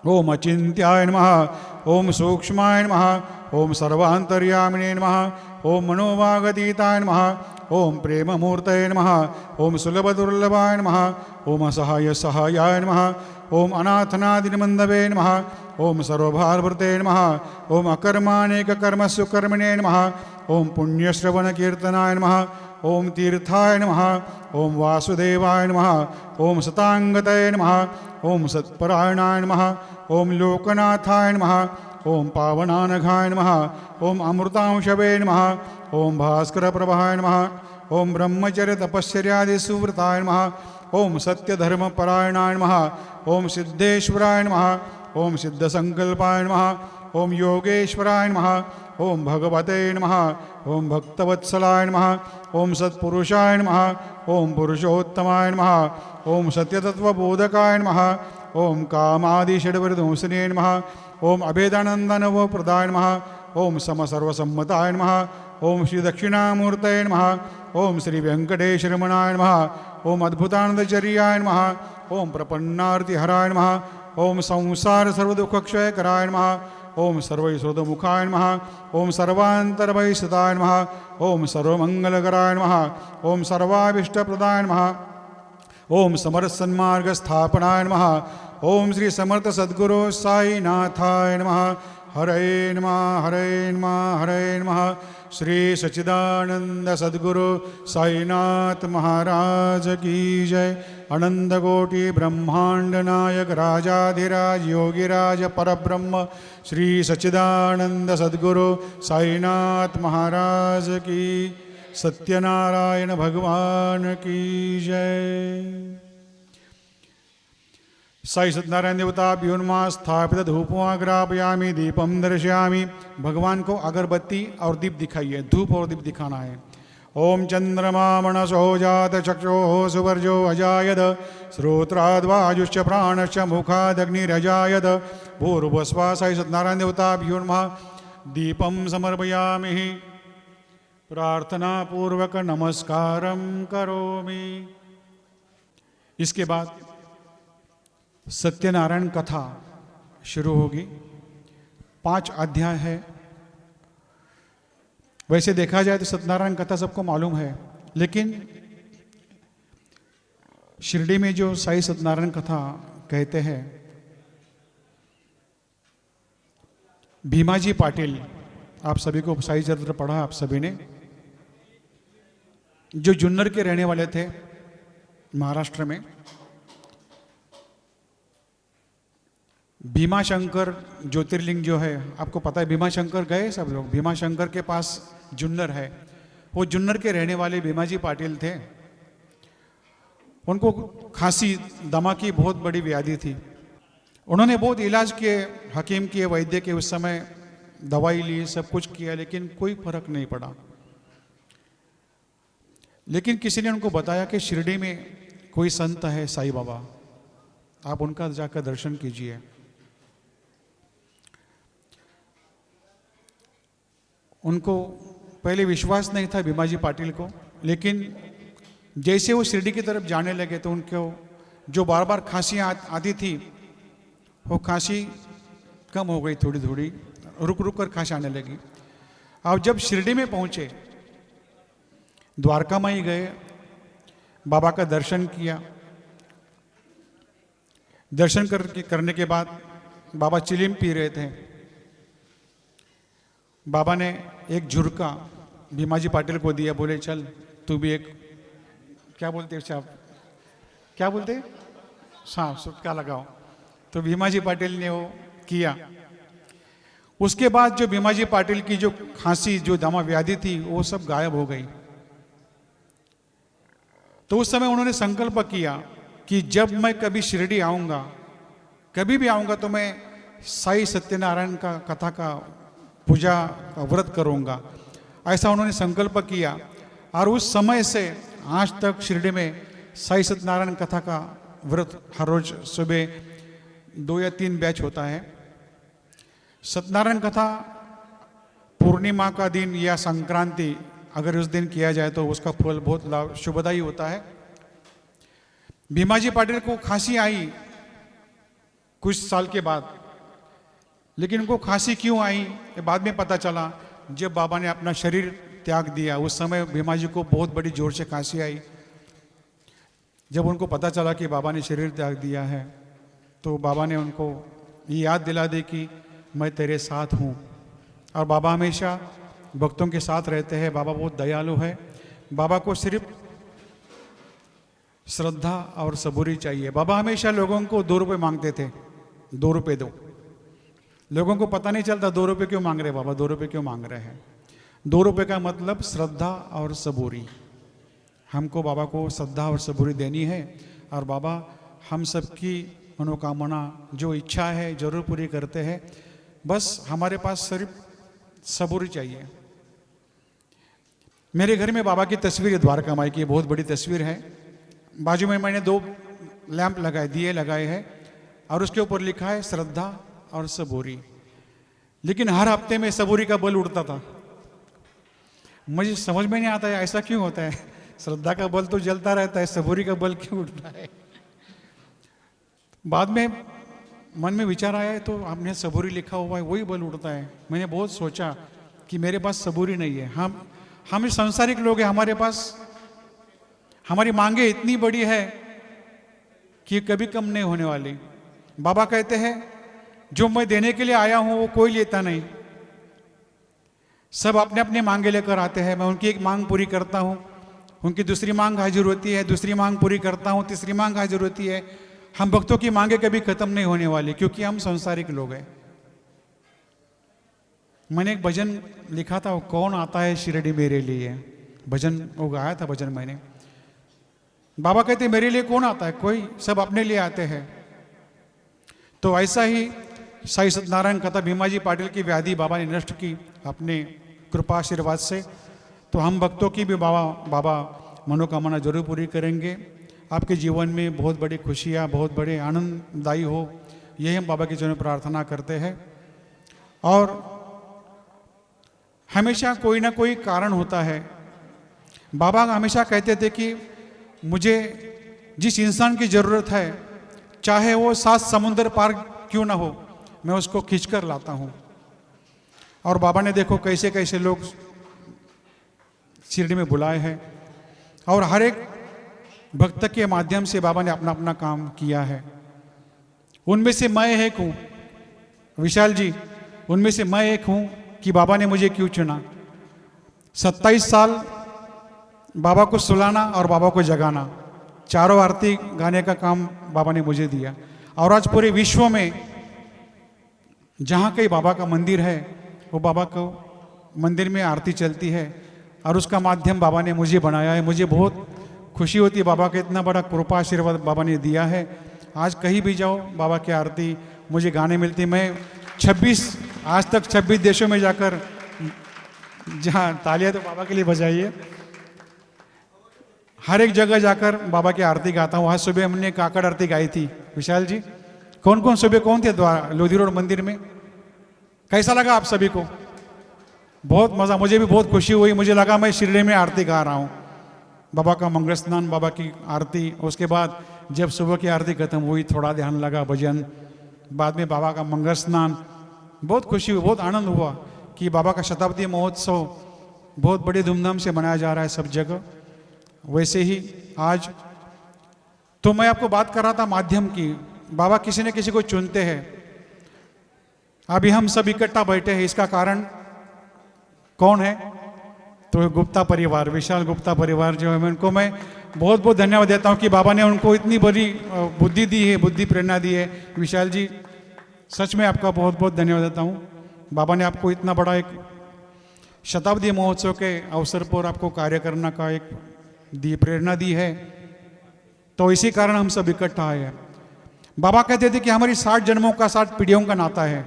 ओम अचिन्त्याय नमः, ओम सूक्ष्माय नमः, ओम सर्वान्तर्यामिने नमः, ओम मनोवागतीताय नमः, ओम प्रेममूर्तये नमः, ओम सुलभदुर्लभाय नमः, ओम असहायसहायाय नमः, ओम अनाथनादिनिबन्धवे नमः, ओम सर्वभारभृते नमः, ओम अकर्मानेककर्मसुकर्मिणे नमः, ओम पुण्यश्रवणकीर्तनाय नमः, ओम तीर्थाय नमः, ओम वासुदेवाय नमः, ओम सतांगतये नमः, ओम सत्परायणाय नमः, ओम लोकनाथाय नमः, ओम पावनानघाय नमः, ओम अमृतांशवे नमः, ओम भास्करप्रभाय नमः, ओम ब्रह्मचर्यतपश्चर्यादिसुव्रताय नमः, ओम सत्यधर्मपरायणाय नमः, ओम सिद्धेश्वराय नमः, ओम सिद्धसंकल्पाय नमः, ओम योगेश्वराय नमः, ओम भगवते नमः, ओम भक्तवत्सलाय नमः, ओम सत्पुरुषाय नमः, ओम पुरुषोत्तमाय नमः, ओम सत्यतत्त्वबोधकाय नमः, ओम कामादिषड्विध्वंसिने नमः, ओम अभेदानन्दनवप्रदाय नमः, ओम समसर्वसम्मताय नमः, ओम श्री दक्षिणामूर्तये नमः, ओम श्री वेंकटेशरमणाय नमः, ओम अद्भुतानंदचर्याय नमः, ओम प्रपन्नार्तिहराय नमः, ओम संसार सर्वदुःखक्षयकराय नमः, ओम सर्वैश्वर्यमुखाय नमः, ओम सर्वान्तरभयसुताय नमः, ओम सर्वमङ्गलकराय नमः, ओम सर्वाभीष्टप्रदाय नमः, ओम समर्थ सन्मार्ग स्थापनाय नमः, ओम श्री समर्थ सद्गुरु साईनाथाय नमः, हरे नमः हरे नमः हरे नमः। श्री सच्चिदानंद सद्गुरु साईनाथ महाराज की जय। अनंत कोटि ब्रह्मांड नायक राजाधिराज योगिराज परब्रह्म श्री सच्चिदानंद सद्गुरु साईनाथ महाराज की, सत्यनारायण भगवान की जय। साई सत्यनारायण देवताभ्योन्मा स्थापित धूपमाग्रापयामि दीपम दर्शयामि। भगवान को अगरबत्ती और दीप दिखाइए, धूप और दीप दिखाना है। ओम चंद्रमा मनसो जात चक्षुः सुवर्जो अजायत श्रोत्राद्वायुश्च प्राणश्च मुखादग्निरजायत। भूर्भुवस्वा। साई सत्यनारायण देवताभ्योन्मा दीपम समर्पयामि। प्रार्थना पूर्वक नमस्कारं करोमि। इसके बाद सत्यनारायण कथा शुरू होगी। 5 अध्याय है। वैसे देखा जाए तो सत्यनारायण कथा सबको मालूम है, लेकिन शिरडी में जो साई सत्यनारायण कथा कहते हैं, भीमाजी पाटिल, आप सभी को साई चरित्र पढ़ा आप सभी ने, जो जुन्नर के रहने वाले थे महाराष्ट्र में। भीमाशंकर ज्योतिर्लिंग जो है आपको पता है, भीमाशंकर गए सब लोग। भीमाशंकर के पास जुन्नर है, वो जुन्नर के रहने वाले भीमाजी पाटिल थे। उनको खांसी दमा की बहुत बड़ी व्याधि थी। उन्होंने बहुत इलाज किए, हकीम किए, वैद्य के, उस समय दवाई ली, सब कुछ किया, लेकिन कोई फर्क नहीं पड़ा। लेकिन किसी ने उनको बताया कि शिरडी में कोई संत है साईं बाबा, आप उनका जाकर दर्शन कीजिए। उनको पहले विश्वास नहीं था भीमाजी पाटिल को, लेकिन जैसे वो शिरडी की तरफ जाने लगे तो उनको जो बार बार खांसियाँ आती थी वो खांसी कम हो गई, थोड़ी थोड़ी रुक रुक कर खांसी आने लगी। अब जब शिरडी में पहुँचे, द्वारका माई गए, बाबा का दर्शन किया। दर्शन करने के बाद बाबा चिलीम पी रहे थे। बाबा ने एक झुरका भीमाजी पाटिल को दिया, बोले चल तू भी एक, क्या बोलते हैं साहब, क्या बोलते हैं, सांप सुटका लगाओ। तो भीमाजी पाटिल ने वो किया। उसके बाद जो भीमाजी पाटिल की जो खांसी, जो दमा व्याधि थी, वो सब गायब हो गई। तो उस समय उन्होंने संकल्प किया कि जब मैं कभी शिरडी आऊँगा, कभी भी आऊँगा, तो मैं साईं सत्यनारायण का कथा का पूजा का व्रत करूँगा। ऐसा उन्होंने संकल्प किया और उस समय से आज तक शिरडी में साईं सत्यनारायण कथा का व्रत हर रोज सुबह 2 या 3 बैच होता है। सत्यनारायण कथा पूर्णिमा का दिन या संक्रांति अगर उस दिन किया जाए तो उसका फल बहुत लाभ शुभदायी होता है। भीमाजी पाटिल को खांसी आई कुछ साल के बाद, लेकिन उनको खांसी क्यों आई ये बाद में पता चला। जब बाबा ने अपना शरीर त्याग दिया, उस समय भीमाजी को बहुत बड़ी जोर से खांसी आई। जब उनको पता चला कि बाबा ने शरीर त्याग दिया है, तो बाबा ने उनको ये याद दिला दी कि मैं तेरे साथ हूँ। और बाबा हमेशा भक्तों के साथ रहते हैं। बाबा बहुत दयालु है। बाबा को सिर्फ श्रद्धा और सबूरी चाहिए। बाबा हमेशा लोगों को 2 रुपये मांगते थे, 2 रुपये दो। लोगों को पता नहीं चलता 2 रुपये क्यों मांग रहे बाबा, 2 रुपये क्यों मांग रहे हैं। 2 रुपये का मतलब श्रद्धा और सबूरी। हमको बाबा को श्रद्धा और सबूरी देनी है, और बाबा हम सबकी मनोकामना जो इच्छा है जरूर पूरी करते हैं। बस हमारे पास सिर्फ सबूरी चाहिए। मेरे घर में बाबा की तस्वीर है, द्वारका माई की बहुत बड़ी तस्वीर है। बाजू में मैंने 2 लैंप लगाए, दिए लगाए हैं, और उसके ऊपर लिखा है श्रद्धा और सबूरी। लेकिन हर हफ्ते में सबूरी का बल उड़ता था। मुझे समझ में नहीं आता है ऐसा क्यों होता है। श्रद्धा का बल तो जलता रहता है, सबूरी का बल क्यों उड़ता है। बाद में मन में विचार आया है, तो आपने सबूरी लिखा हुआ है, वही बल उड़ता है। मैंने बहुत सोचा कि मेरे पास सबूरी नहीं है। हम सांसारिक लोग हैं, हमारे पास हमारी मांगे इतनी बड़ी है कि कभी कम नहीं होने वाली। बाबा कहते हैं जो मैं देने के लिए आया हूं वो कोई लेता नहीं, सब अपने अपने मांगे लेकर आते हैं। मैं उनकी एक मांग पूरी करता हूं, उनकी दूसरी मांग हाजिर होती है, दूसरी मांग पूरी करता हूं, तीसरी मांग हाजिर होती है। हम भक्तों की मांगे कभी खत्म नहीं होने वाली, क्योंकि हम सांसारिक लोग हैं। मैंने एक भजन लिखा था, वो कौन आता है शिरडी मेरे लिए, भजन वो गाया था भजन मैंने। बाबा कहते मेरे लिए कौन आता है, कोई, सब अपने लिए आते हैं। तो ऐसा ही साईं सत्यनारायण कथा भीमाजी पाटिल की व्याधि बाबा ने नष्ट की अपने कृपा आशीर्वाद से। तो हम भक्तों की भी बाबा मनोकामना जरूर पूरी करेंगे। आपके जीवन में बहुत बड़ी खुशियाँ, बहुत बड़े आनंददायी हो, यही हम बाबा की चरणों में प्रार्थना करते हैं। और हमेशा कोई ना कोई कारण होता है। बाबा हमेशा कहते थे कि मुझे जिस इंसान की ज़रूरत है, चाहे वो 7 समुंदर पार क्यों ना हो, मैं उसको खींचकर लाता हूँ। और बाबा ने देखो कैसे कैसे लोग शिरडी में बुलाए हैं, और हर एक भक्त के माध्यम से बाबा ने अपना अपना काम किया है। उनमें से मैं एक हूँ, विशाल जी, उनमें से मैं एक हूँ कि बाबा ने मुझे क्यों चुना। 27 साल बाबा को सुलाना और बाबा को जगाना, चारों आरती गाने का काम बाबा ने मुझे दिया। और आज पूरे विश्व में जहाँ कहीं बाबा का मंदिर है, वो बाबा को मंदिर में आरती चलती है, और उसका माध्यम बाबा ने मुझे बनाया है। मुझे बहुत खुशी होती है, बाबा का इतना बड़ा कृपा आशीर्वाद बाबा ने दिया है। आज कहीं भी जाओ बाबा की आरती मुझे गाने मिलती। मैं आज तक 26 देशों में जाकर, जहाँ तालियां तो बाबा के लिए बजाइए, हर एक जगह जाकर बाबा की आरती गाता हूँ। आज सुबह हमने काकड़ आरती गाई थी। विशाल जी, कौन कौन सुबह कौन थे लोधी रोड मंदिर में? कैसा लगा आप सभी को? बहुत मज़ा, मुझे भी बहुत खुशी हुई। मुझे लगा मैं शिरडी में आरती गा रहा हूँ। बाबा का मंगल स्नान, बाबा की आरती, उसके बाद जब सुबह की आरती खत्म हुई थोड़ा ध्यान लगा, भजन, बाद में बाबा का मंगल स्नान। बहुत खुशी हुई, बहुत आनंद हुआ कि बाबा का शताब्दी महोत्सव बहुत बड़ी धूमधाम से मनाया जा रहा है सब जगह। वैसे ही आज तो मैं आपको बात कर रहा था माध्यम की। बाबा किसी न किसी को चुनते हैं। अभी हम सब इकट्ठा बैठे हैं, इसका कारण कौन है? तो गुप्ता परिवार, विशाल गुप्ता परिवार जो है, मैं उनको मैं बहुत बहुत धन्यवाद देता हूँ कि बाबा ने उनको इतनी बड़ी बुद्धि दी है, बुद्धि प्रेरणा दी है। विशाल जी, सच में आपका बहुत बहुत धन्यवाद देता हूँ। बाबा ने आपको इतना बड़ा एक शताब्दी महोत्सव के अवसर पर आपको कार्य करने का एक प्रेरणा दी है, तो इसी कारण हम सब इकट्ठा आए हैं। बाबा कहते थे कि हमारी 60 जन्मों का 60 पीढ़ियों का नाता है,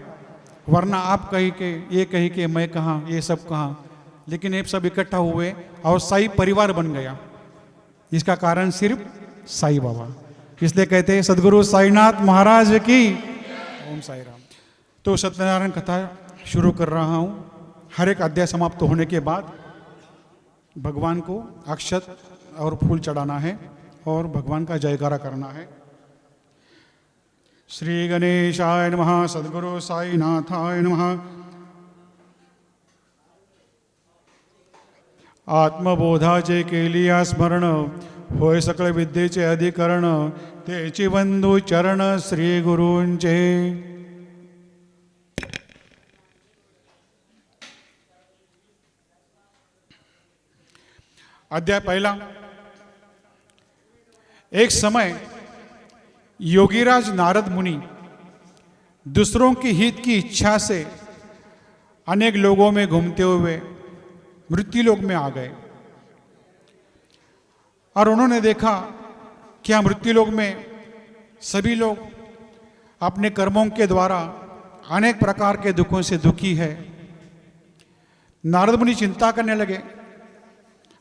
वरना आप कहीं के, ये कहीं के, मैं कहाँ, ये सब कहाँ, लेकिन ये सब इकट्ठा हुए और साई परिवार बन गया। इसका कारण सिर्फ साई बाबा। इसलिए कहते हैं सदगुरु साईनाथ महाराज की ओम साई राम। तो सत्यनारायण कथा शुरू कर रहा हूँ। हर एक अध्याय समाप्त होने के बाद भगवान को अक्षत और फूल चढ़ाना है और भगवान का जयकारा करना है। श्री गणेशाय नमः, सद्गुरु साईनाथाय नमः। आत्मबोधाचे केलिया स्मरण, होय सकळ विद्येचे अधिकरण, तेची बंधू चरण श्री गुरूंचे। अध्याय पहला। एक समय योगीराज नारद मुनि दूसरों की हित की इच्छा से अनेक लोगों में घूमते हुए मृत्युलोक में आ गए और उन्होंने देखा कि हम मृत्युलोक में सभी लोग अपने कर्मों के द्वारा अनेक प्रकार के दुखों से दुखी है। नारद मुनि चिंता करने लगे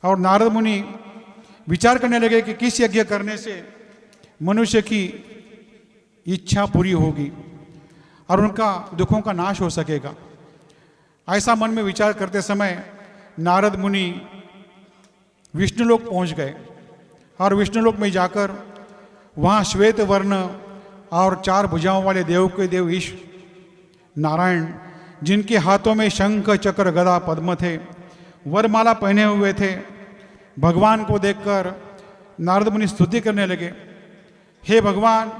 और नारद मुनि विचार करने लगे कि किस यज्ञ करने से मनुष्य की इच्छा पूरी होगी और उनका दुखों का नाश हो सकेगा। ऐसा मन में विचार करते समय नारद मुनि विष्णुलोक पहुंच गए और विष्णुलोक में जाकर वहाँ श्वेत वर्ण और 4 भुजाओं वाले देव के देव ईश नारायण, जिनके हाथों में शंख चक्र गदा पद्म थे, वरमाला पहने हुए थे, भगवान को देखकर नारद मुनि स्तुति करने लगे। हे भगवान,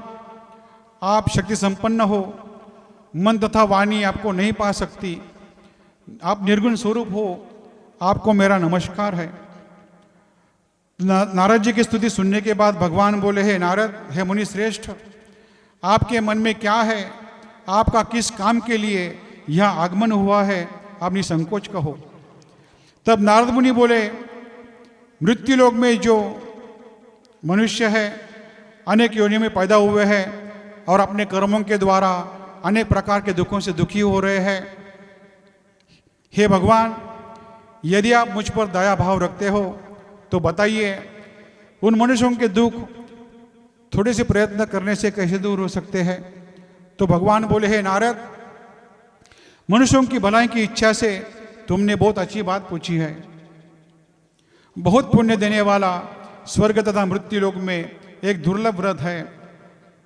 आप शक्ति संपन्न हो, मन तथा वाणी आपको नहीं पा सकती, आप निर्गुण स्वरूप हो, आपको मेरा नमस्कार है। नारद जी की स्तुति सुनने के बाद भगवान बोले, हे नारद, हे मुनि श्रेष्ठ, आपके मन में क्या है? आपका किस काम के लिए यह आगमन हुआ है? आप निसंकोच कहो। तब नारद मुनि बोले, मृत्युलोक में जो मनुष्य है अनेक योनियों में पैदा हुए हैं और अपने कर्मों के द्वारा अनेक प्रकार के दुखों से दुखी हो रहे हैं। हे भगवान, यदि आप मुझ पर दया भाव रखते हो तो बताइए, उन मनुष्यों के दुख थोड़े से प्रयत्न करने से कैसे दूर हो सकते हैं? तो भगवान बोले, हे नारद, मनुष्यों की भलाई की इच्छा से तुमने बहुत अच्छी बात पूछी है। बहुत पुण्य देने वाला स्वर्ग तथा मृत्युलोक में एक दुर्लभ व्रत है,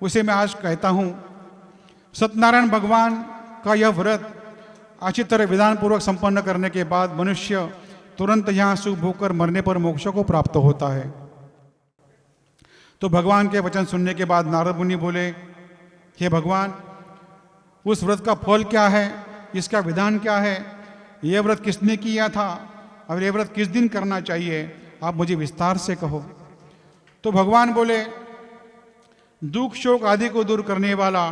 उसे मैं आज कहता हूँ। सत्यनारायण भगवान का यह व्रत अच्छी तरह विधान पूर्वक संपन्न करने के बाद मनुष्य तुरंत यहाँ शुभ होकर मरने पर मोक्ष को प्राप्त होता है। तो भगवान के वचन सुनने के बाद नारद मुनि बोले, हे भगवान, उस व्रत का फल क्या है? इसका विधान क्या है? यह व्रत किसने किया था और यह व्रत किस दिन करना चाहिए? आप मुझे विस्तार से कहो। तो भगवान बोले, दुख शोक आदि को दूर करने वाला,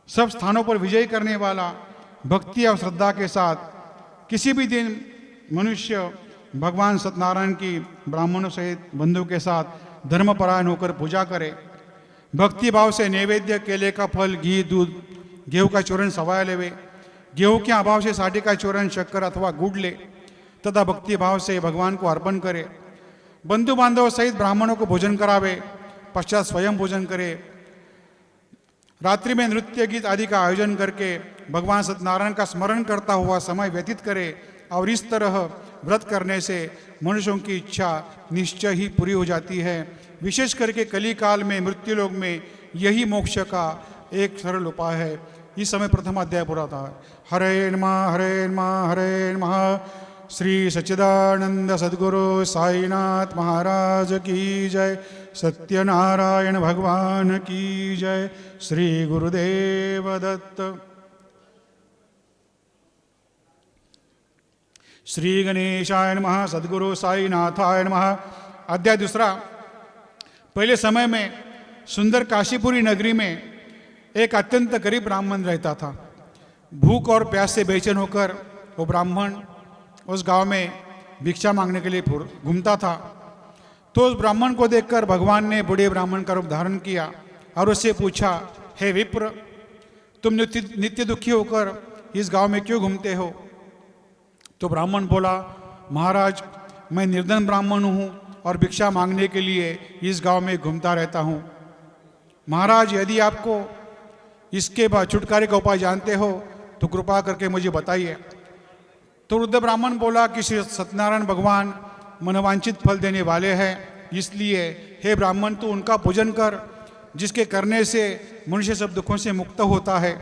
सब स्थानों पर विजय करने वाला, भक्ति और श्रद्धा के साथ किसी भी दिन मनुष्य भगवान सत्यनारायण की ब्राह्मणों सहित बंधु के साथ धर्मपरायण होकर पूजा करे, भक्ति भाव से नैवेद्य केले का फल, घी, दूध, गेहूं का चूर्ण सवाया लेवे, गेहूं के अभाव से साठी का चूर्ण, शक्कर अथवा गुड़ ले तथा भक्ति भाव से भगवान को अर्पण करे बंधु बांधव सहित ब्राह्मणों को भोजन करावे, पश्चात स्वयं भोजन करे। रात्रि में नृत्य गीत आदि का आयोजन करके भगवान सत्यनारायण का स्मरण करता हुआ समय व्यतीत करे। और इस तरह व्रत करने से मनुष्यों की इच्छा निश्चय ही पूरी हो जाती है। विशेष करके कली काल में मृत्यु लोक में यही मोक्ष का एक सरल उपाय है। इस समय प्रथम अध्याय पूरा था। हरे नमः हरे नमः हरे नमः। श्री सच्चिदानंद सद्गुरु साईनाथ महाराज की जय। सत्यनारायण भगवान की जय। श्री गुरुदेव दत्त। श्री गणेशाय नमः। सद्गुरु साईनाथाय नमः। अध्याय दूसरा। पहले समय में सुंदर काशीपुरी नगरी में एक अत्यंत गरीब ब्राह्मण रहता था। भूख और प्यास से बेचैन होकर वो ब्राह्मण उस गांव में भिक्षा मांगने के लिए घूमता था। तो उस ब्राह्मण को देखकर भगवान ने बूढ़े ब्राह्मण का रूप धारण किया और उससे पूछा, हे विप्र, तुम नित्य दुखी होकर इस गांव में क्यों घूमते हो? तो ब्राह्मण बोला, महाराज, मैं निर्धन ब्राह्मण हूँ और भिक्षा मांगने के लिए इस गांव में घूमता रहता हूँ। महाराज, यदि आपको इसके बाद छुटकारे का उपाय जानते हो तो कृपा करके मुझे बताइए। तो वृद्ध ब्राह्मण बोला कि श्री सत्यनारायण भगवान मनवांछित फल देने वाले हैं, इसलिए हे ब्राह्मण, तू उनका पूजन कर, जिसके करने से मनुष्य सब दुखों से मुक्त होता है।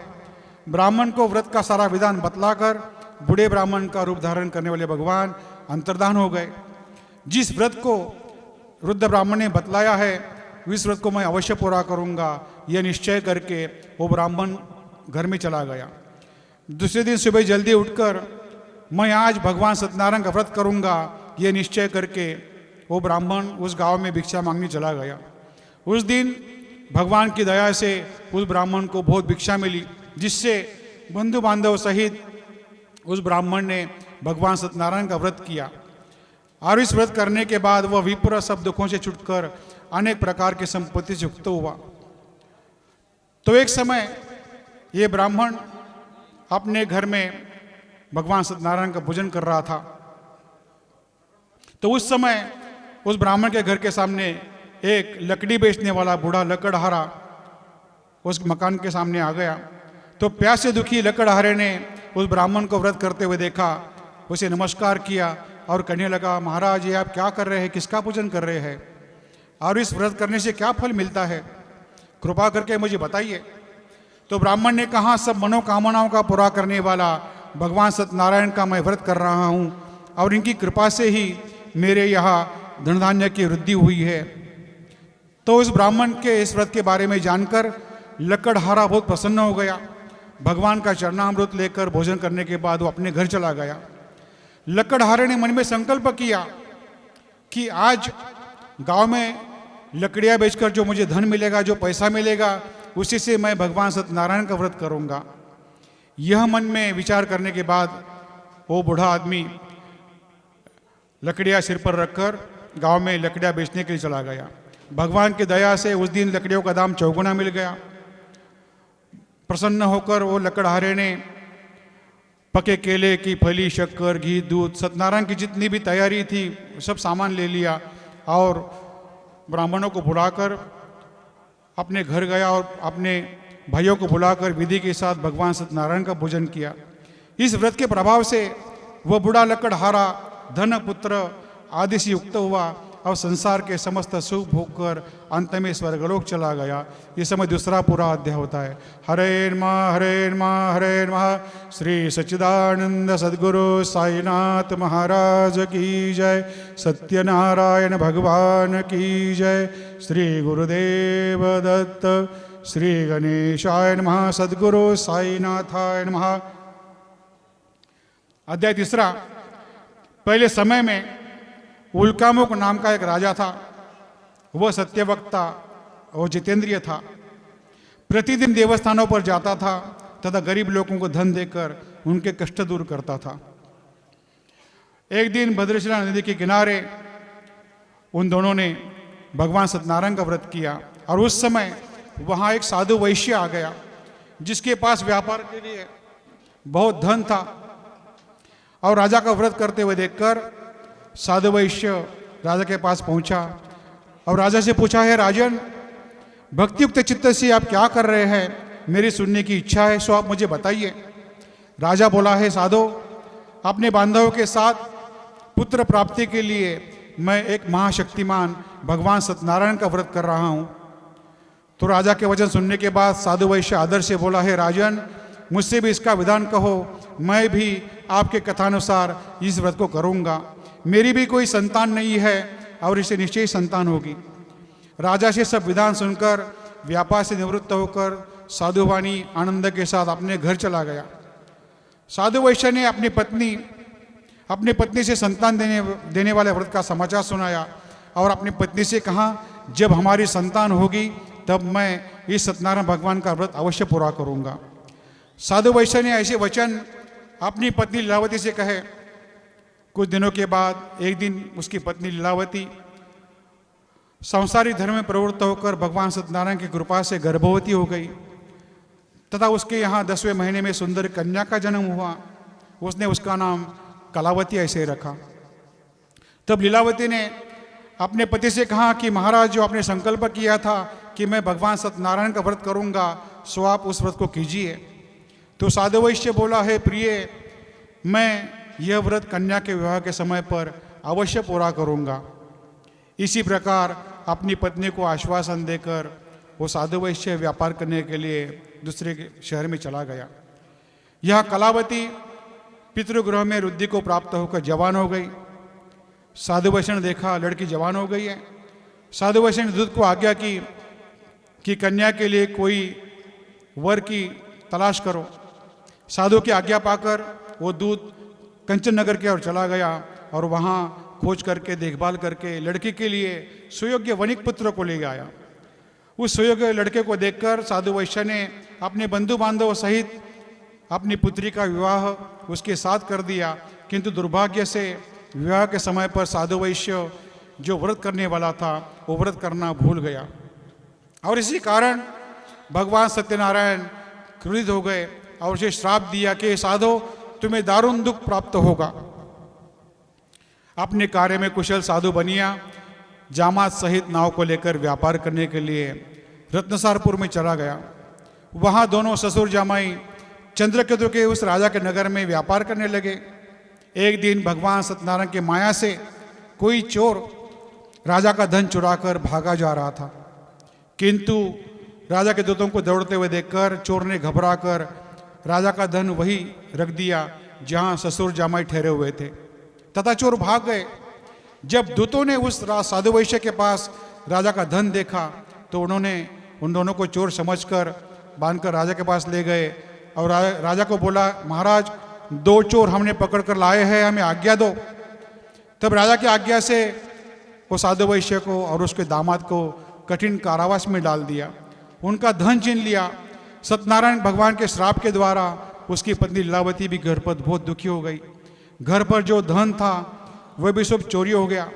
ब्राह्मण को व्रत का सारा विधान बतलाकर बूढ़े ब्राह्मण का रूप धारण करने वाले भगवान अंतर्धान हो गए। जिस व्रत को वृद्ध ब्राह्मण ने बतलाया है, इस व्रत को मैं अवश्य पूरा करूंगा, यह निश्चय करके वो ब्राह्मण घर में चला गया। दूसरे दिन सुबह जल्दी उठकर मैं आज भगवान सत्यनारायण का व्रत करूंगा, यह निश्चय करके वो ब्राह्मण उस गांव में भिक्षा मांगने चला गया। उस दिन भगवान की दया से उस ब्राह्मण को बहुत भिक्षा मिली, जिससे बंधु बांधव सहित उस ब्राह्मण ने भगवान सत्यनारायण का व्रत किया। और इस व्रत करने के बाद वह विप्र सब दुखों से छुटकर अनेक प्रकार की संपत्ति से युक्त हुआ। तो एक समय ये ब्राह्मण अपने घर में भगवान सत्यनारायण का पूजन कर रहा था। तो उस समय उस ब्राह्मण के घर के सामने एक लकड़ी बेचने वाला बूढ़ा लकड़हारा उस मकान के सामने आ गया। तो प्यास से दुखी लकड़हारे ने उस ब्राह्मण को व्रत करते हुए देखा, उसे नमस्कार किया और कहने लगा, महाराज, ये आप क्या कर रहे हैं? किसका पूजन कर रहे हैं? और इस व्रत करने से क्या फल मिलता है? कृपा करके मुझे बताइए। तो ब्राह्मण ने कहा, सब मनोकामनाओं का पूरा करने वाला भगवान सत्यनारायण का मैं व्रत कर रहा हूँ और इनकी कृपा से ही मेरे यहाँ धन धान्य की वृद्धि हुई है। तो उस ब्राह्मण के इस व्रत के बारे में जानकर लकड़हारा बहुत प्रसन्न हो गया। भगवान का चरणामृत लेकर भोजन करने के बाद वो अपने घर चला गया। लकड़हारे ने मन में संकल्प किया कि आज गांव में लकड़ियां बेचकर जो मुझे धन मिलेगा, जो पैसा मिलेगा, उसी से मैं भगवान सत्यनारायण का व्रत करूंगा। यह मन में विचार करने के बाद वो बूढ़ा आदमी लकड़ियां सिर पर रखकर गांव में लकड़ियां बेचने के लिए चला गया। भगवान की दया से उस दिन लकड़ियों का दाम चौगुना मिल गया। प्रसन्न होकर वो लकड़हारे ने पके केले की फली, शक्कर, घी, दूध, सत्यनारायण की जितनी भी तैयारी थी सब सामान ले लिया और ब्राह्मणों को बुलाकर अपने घर गया और अपने भाइयों को बुलाकर विधि के साथ भगवान सत्यनारायण का पूजन किया। इस व्रत के प्रभाव से वह बूढ़ा लकड़हारा धन, पुत्र आदि से युक्त हुआ और संसार के समस्त सुख भोग कर अंत में स्वर्गलोक चला गया। इस समय दूसरा पूरा अध्याय होता है। हरे नमः हरे नमः हरे नमः। श्री सच्चिदानंद सद्गुरु साईनाथ महाराज की जय। सत्यनारायण भगवान की जय। श्री गुरुदेव दत्त। श्री गणेशाय नमः। सद्गुरु साईनाथाय नमः। अध्याय तीसरा। पहले समय में उल्कामुख नाम का एक राजा था। वह सत्यवक्ता और जितेंद्रिय था। प्रतिदिन देवस्थानों पर जाता था तथा गरीब लोगों को धन देकर उनके कष्ट दूर करता था। एक दिन भद्रशिला नदी के किनारे उन दोनों ने भगवान सत्यनारायण का व्रत किया और उस समय वहाँ एक साधु वैश्य आ गया जिसके पास व्यापार के लिए बहुत धन था। और राजा का व्रत करते हुए देखकर साधु वैश्य राजा के पास पहुंचा और राजा से पूछा, है राजन, भक्तियुक्त चित्त से आप क्या कर रहे हैं? मेरी सुनने की इच्छा है, सो आप मुझे बताइए। राजा बोला, है साधो, अपने बांधवों के साथ पुत्र प्राप्ति के लिए मैं एक महाशक्तिमान भगवान सत्यनारायण का व्रत कर रहा हूँ। तो राजा के वचन सुनने के बाद साधु वैश्य आदर से बोला, है राजन, मुझसे भी इसका विधान कहो, मैं भी आपके कथानुसार इस व्रत को करूँगा। मेरी भी कोई संतान नहीं है और इसे निश्चय संतान होगी। राजा से सब विधान सुनकर व्यापार से निवृत्त होकर साधुवाणी आनंद के साथ अपने घर चला गया। साधु वैश्य ने अपनी पत्नी से संतान देने वाले व्रत का समाचार सुनाया और अपनी पत्नी से कहा, जब हमारी संतान होगी तब मैं इस सत्यनारायण भगवान का व्रत अवश्य पूरा करूंगा। साधु वैश्य ने ऐसे वचन अपनी पत्नी लीलावती से कहे। कुछ दिनों के बाद एक दिन उसकी पत्नी लीलावती संसारी धर्म में प्रवृत्त होकर भगवान सत्यनारायण की कृपा से गर्भवती हो गई तथा उसके यहाँ 10वें महीने में सुंदर कन्या का जन्म हुआ। उसने उसका नाम कलावती ऐसे रखा। तब लीलावती ने अपने पति से कहा कि महाराज, जो आपने संकल्प किया था कि मैं भगवान सत्यनारायण का व्रत करूंगा, सो आप उस व्रत को कीजिए। तो साधु वैश्य बोला, है प्रिय, मैं यह व्रत कन्या के विवाह के समय पर अवश्य पूरा करूंगा। इसी प्रकार अपनी पत्नी को आश्वासन देकर वो साधु वैश्य व्यापार करने के लिए दूसरे शहर में चला गया। यह कलावती पितृगृह में रुद्धि को प्राप्त होकर जवान हो गई। साधु वैश्य ने देखा लड़की जवान हो गई है। साधु वैश्य ने दूत को आज्ञा की कि कन्या के लिए कोई वर की तलाश करो। साधु की आज्ञा पाकर वो दूत कंचन नगर की ओर चला गया और वहाँ खोज करके देखभाल करके लड़की के लिए सुयोग्य वणिक पुत्र को ले आया। उस सुयोग्य लड़के को देखकर साधु वैश्य ने अपने बंधु बांधव सहित अपनी पुत्री का विवाह उसके साथ कर दिया। किंतु दुर्भाग्य से विवाह के समय पर साधु वैश्य जो व्रत करने वाला था वो व्रत करना भूल गया और इसी कारण भगवान सत्यनारायण क्रोधित हो गए और उसे श्राप दिया कि साधो, तुम्हें दारुण दुख प्राप्त होगा। अपने कार्य में कुशल साधु बनिया जामात सहित नाव को लेकर व्यापार करने के लिए रत्नसारपुर में चला गया। वहाँ दोनों ससुर जामाई चंद्रकेतु के उस राजा के नगर में व्यापार करने लगे। एक दिन भगवान सत्यनारायण के माया से कोई चोर राजा का धन चुराकर भागा जा रहा था, किंतु राजा के दूतों को दौड़ते हुए देखकर चोर ने घबराकर राजा का धन वही रख दिया जहाँ ससुर जामाई ठहरे हुए थे तथा चोर भाग गए। जब दूतों ने उस साधु वैश्य के पास राजा का धन देखा तो उन्होंने उन दोनों को चोर समझकर बांधकर राजा के पास ले गए और राजा को बोला, महाराज, 2 चोर हमने पकड़ कर लाए हैं, हमें आज्ञा दो। तब राजा की आज्ञा से वो साधु वैश्य को और उसके दामाद को कठिन कारावास में डाल दिया, उनका धन छीन लिया। सत्यनारायण भगवान के श्राप के द्वारा उसकी पत्नी लीलावती भी घर पर बहुत दुखी हो गई। घर पर जो धन था वह भी सब चोरी हो गया।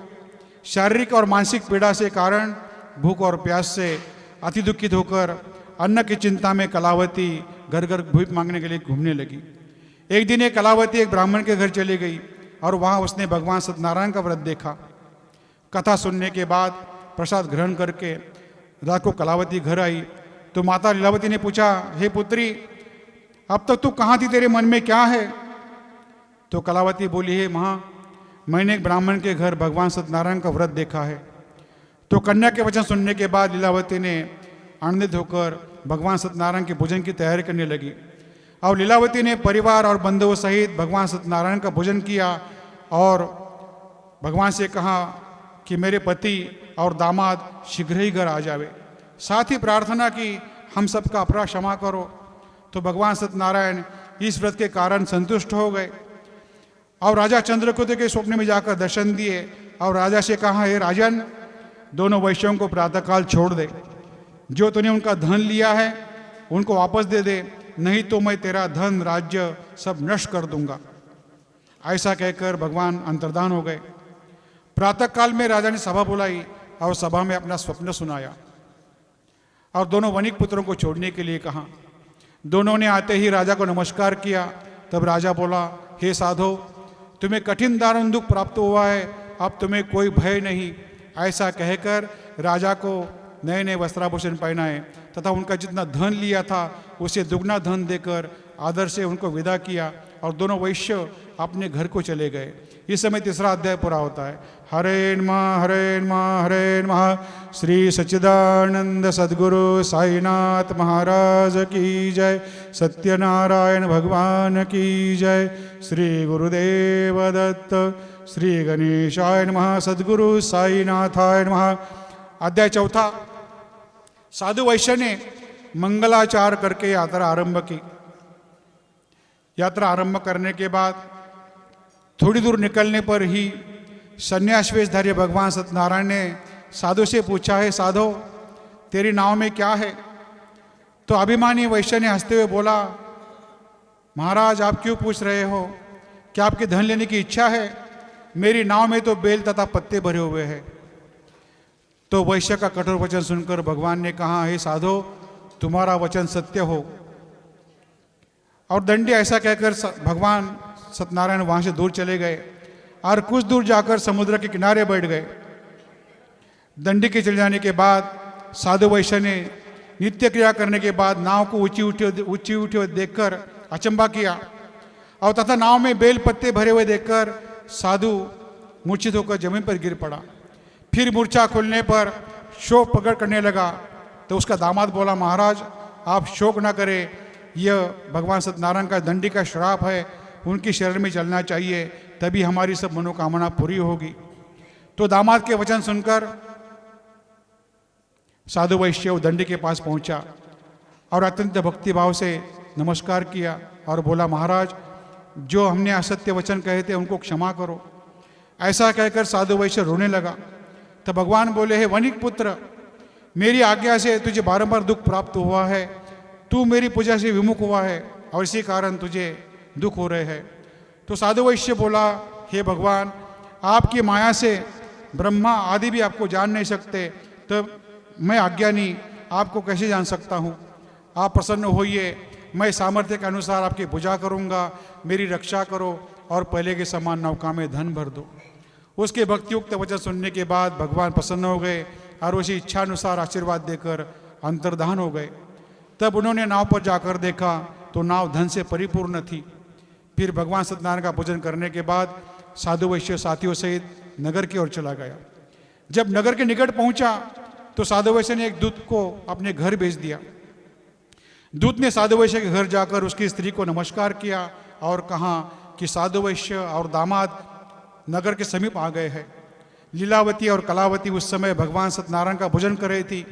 शारीरिक और मानसिक पीड़ा से कारण भूख और प्यास से अति दुखित होकर अन्न की चिंता में कलावती घर घर भीख मांगने के लिए घूमने लगी। एक दिन एक कलावती एक ब्राह्मण के घर चली गई और वहाँ उसने भगवान सत्यनारायण का व्रत देखा। कथा सुनने के बाद प्रसाद ग्रहण करके रात को कलावती घर आई तो माता लीलावती ने पूछा, हे पुत्री, अब तक तू कहाँ थी, तेरे मन में क्या है? तो कलावती बोली, हे माँ, मैंने एक ब्राह्मण के घर भगवान सत्यनारायण का व्रत देखा है। तो कन्या के वचन सुनने के बाद लीलावती ने आनंदित होकर भगवान सत्यनारायण के भोजन की तैयारी करने लगी और लीलावती ने परिवार और बंधुओं सहित भगवान सत्यनारायण का भोजन किया और भगवान से कहा कि मेरे पति और दामाद शीघ्र ही घर आ जावे। साथ ही प्रार्थना की, हम सबका अपराध क्षमा करो। तो भगवान सत्यनारायण इस व्रत के कारण संतुष्ट हो गए और राजा चंद्रकेतु के स्वप्न में जाकर दर्शन दिए और राजा से कहा, हे राजन, दोनों वैश्यों को प्रातःकाल छोड़ दे। जो तूने उनका धन लिया है उनको वापस दे दे, नहीं तो मैं तेरा धन राज्य सब नष्ट कर दूंगा। ऐसा कहकर भगवान अंतर्धान हो गए। प्रातःकाल में राजा ने सभा बुलाई और सभा में अपना स्वप्न सुनाया और दोनों वणिक पुत्रों को छोड़ने के लिए कहा। दोनों ने आते ही राजा को नमस्कार किया। तब राजा बोला, हे साधो, तुम्हें कठिन दारुण दुख प्राप्त हुआ है अब तुम्हें कोई भय नहीं। ऐसा कहकर राजा को नए नए वस्त्राभूषण पहनाए तथा उनका जितना धन लिया था उसे दुगना धन देकर आदर से उनको विदा किया और दोनों वैश्य अपने घर को चले गए। इस समय तीसरा अध्याय पूरा होता है। हरे नमः हरे नमः हरे नमः। श्री सच्चिदानंद सद्गुरु साईनाथ महाराज की जय। सत्यनारायण भगवान की जय। श्री गुरुदेव दत्त। श्री गणेशाय नमः। सद्गुरु साईनाथाय नमः। अध्याय चौथा। साधु वैश्य ने मंगलाचार करके यात्रा आरंभ की। यात्रा आरंभ करने के बाद थोड़ी दूर निकलने पर ही सन्यास वेशधारी भगवान सत्यनारायण ने साधु से पूछा, है साधो तेरी नाव में क्या है? तो अभिमानी वैश्य ने हंसते हुए बोला, महाराज आप क्यों पूछ रहे हो? क्या आपके धन लेने की इच्छा है? मेरी नाव में तो बेल तथा पत्ते भरे हुए हैं। तो वैश्य का कठोर वचन सुनकर भगवान ने कहा, हे साधो तुम्हारा वचन सत्य हो। और दंडी ऐसा कहकर भगवान सत्यनारायण वहां से दूर चले गए और कुछ दूर जाकर समुद्र के किनारे बैठ गए। दंडी के चले जाने के बाद साधु वैश्य ने नित्य क्रिया करने के बाद नाव को ऊंची उठी देखकर अचंभा किया और तथा नाव में बेल पत्ते भरे हुए देखकर साधु मूर्छित होकर जमीन पर गिर पड़ा। फिर मूर्छा खुलने पर शोक प्रकट करने लगा। तो उसका दामाद बोला, महाराज आप शोक ना करें, यह भगवान सत्यनारायण का दंडी का श्राप है, उनकी शरण में चलना चाहिए, तभी हमारी सब मनोकामना पूरी होगी। तो दामाद के वचन सुनकर साधु वैश्य दंडी के पास पहुंचा और अत्यंत भक्तिभाव से नमस्कार किया और बोला, महाराज जो हमने असत्य वचन कहे थे उनको क्षमा करो। ऐसा कहकर साधु वैश्य रोने लगा। तब भगवान बोले, हे वणिक पुत्र, मेरी आज्ञा से तुझे बारंबार दुख प्राप्त हुआ है, तू मेरी पूजा से विमुख हुआ है और इसी कारण तुझे दुख हो रहे हैं। तो साधु वैश्य बोला, हे भगवान आपकी माया से ब्रह्मा आदि भी आपको जान नहीं सकते, तो मैं अज्ञानी आपको कैसे जान सकता हूँ? आप प्रसन्न होइए, मैं सामर्थ्य के अनुसार आपकी पूजा करूँगा, मेरी रक्षा करो और पहले के समान नौका में धन भर दो। उसके भक्तियुक्त वचन सुनने के बाद भगवान प्रसन्न हो गए और उसी इच्छानुसार आशीर्वाद देकर अंतर्धान हो गए। तब उन्होंने नाव पर जाकर देखा तो नाव धन से परिपूर्ण थी। फिर भगवान सत्यनारायण का पूजन करने के बाद साधु वैश्य साथियों सहित नगर की ओर चला गया। जब नगर के निकट पहुंचा तो साधु वैश्य ने एक दूत को अपने घर भेज दिया। दूत ने साधु वैश्य के घर जाकर उसकी स्त्री को नमस्कार किया और कहा कि साधु वैश्य और दामाद नगर के समीप आ गए हैं। लीलावती और कलावती उस समय भगवान सत्यनारायण का भोजन कर रही थी।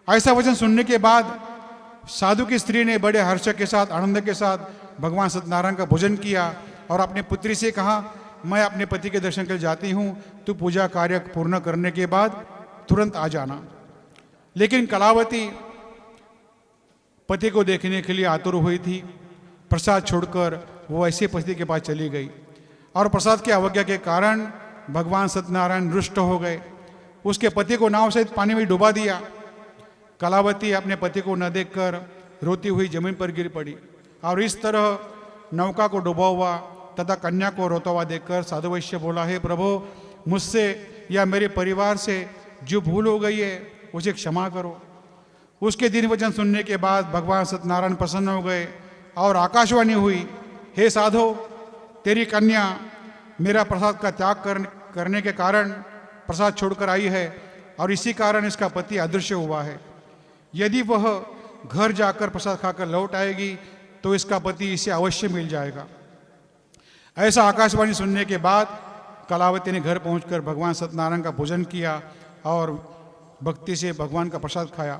ऐसा वचन सुनने के बाद साधु की स्त्री ने बड़े हर्ष के साथ, आनंद के साथ भगवान सत्यनारायण का भोजन किया और अपने पुत्री से कहा, मैं अपने पति के दर्शन के लिए जाती हूँ, तू पूजा कार्य पूर्ण करने के बाद तुरंत आ जाना। लेकिन कलावती पति को देखने के लिए आतुर हुई थी। प्रसाद छोड़कर वो ऐसे पति के पास चली गई और प्रसाद की अवज्ञा के कारण भगवान सत्यनारायण रुष्ट हो गए। उसके पति को नाव सहित पानी में डुबा दिया। कलावती अपने पति को न देखकर रोती हुई जमीन पर गिर पड़ी और इस तरह नौका को डूबा हुआ तथा कन्या को रोता हुआ देखकर साधु वैश्य बोला, हे प्रभु मुझसे या मेरे परिवार से जो भूल हो गई है उसे क्षमा करो। उसके दिन वचन सुनने के बाद भगवान सत्यनारायण प्रसन्न हो गए और आकाशवाणी हुई, हे साधो तेरी कन्या मेरा प्रसाद का त्याग करने के कारण प्रसाद छोड़कर आई है और इसी कारण इसका पति अदृश्य हुआ है। यदि वह घर जाकर प्रसाद खाकर लौट आएगी तो इसका पति इसे अवश्य मिल जाएगा। ऐसा आकाशवाणी सुनने के बाद कलावती ने घर पहुंचकर भगवान सत्यनारायण का पूजन किया और भक्ति से भगवान का प्रसाद खाया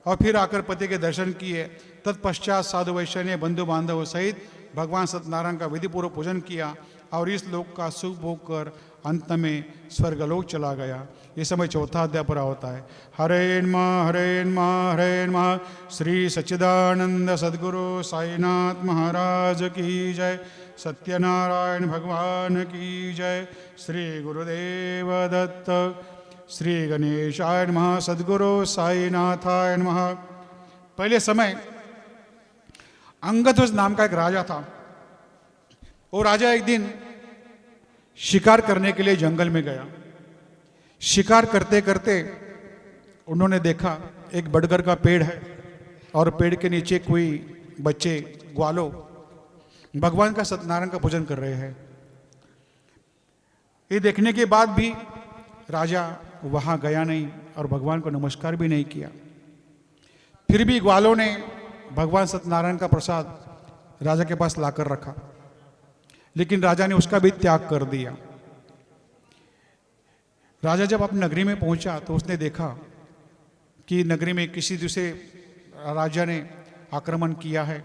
और फिर आकर पति के दर्शन किए। तत्पश्चात साधु वैश्य ने बंधु बांधव सहित भगवान सत्यनारायण का विधिपूर्वक पूजन किया और इस लोक का सुख भोग कर अंत में स्वर्गलोक चला गया। ये समय चौथा अध्याय पूरा होता है। हरे नमः हरे नमः हरे नमः। श्री सच्चिदानंद सद्गुरु साईनाथ महाराज की जय। सत्यनारायण भगवान की जय। श्री गुरुदेव दत्त। श्री गणेशाय नमः। सद्गुरु साईनाथाय नमः। पहले समय अंगध्वज नाम का एक राजा था। वो राजा एक दिन शिकार करने के लिए जंगल में गया। शिकार करते करते उन्होंने देखा एक बड़गर का पेड़ है और पेड़ के नीचे कोई बच्चे ग्वालो भगवान का सत्यनारायण का पूजन कर रहे हैं। ये देखने के बाद भी राजा वहां गया नहीं और भगवान को नमस्कार भी नहीं किया। फिर भी ग्वालों ने भगवान सत्यनारायण का प्रसाद राजा के पास लाकर रखा, लेकिन राजा ने उसका भी त्याग कर दिया। राजा जब अपनी नगरी में पहुंचा तो उसने देखा कि नगरी में किसी दूसरे राजा ने आक्रमण किया है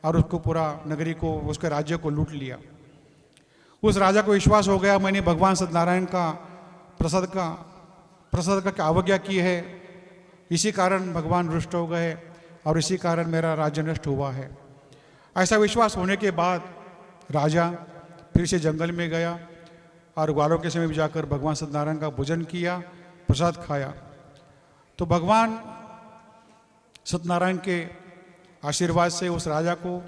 और उसको पूरा नगरी को, उसके राज्य को लूट लिया। उस राजा को विश्वास हो गया, मैंने भगवान सत्यनारायण का प्रसाद का अवज्ञा की है, इसी कारण भगवान रुष्ट हो गए और इसी कारण मेरा राज्य नष्ट हुआ है। ऐसा विश्वास होने के बाद राजा फिर से जंगल में गया और ग्वालों के समय जाकर भगवान सत्यनारायण का पूजन किया, प्रसाद खाया। तो भगवान सत्यनारायण के आशीर्वाद से उस राजा को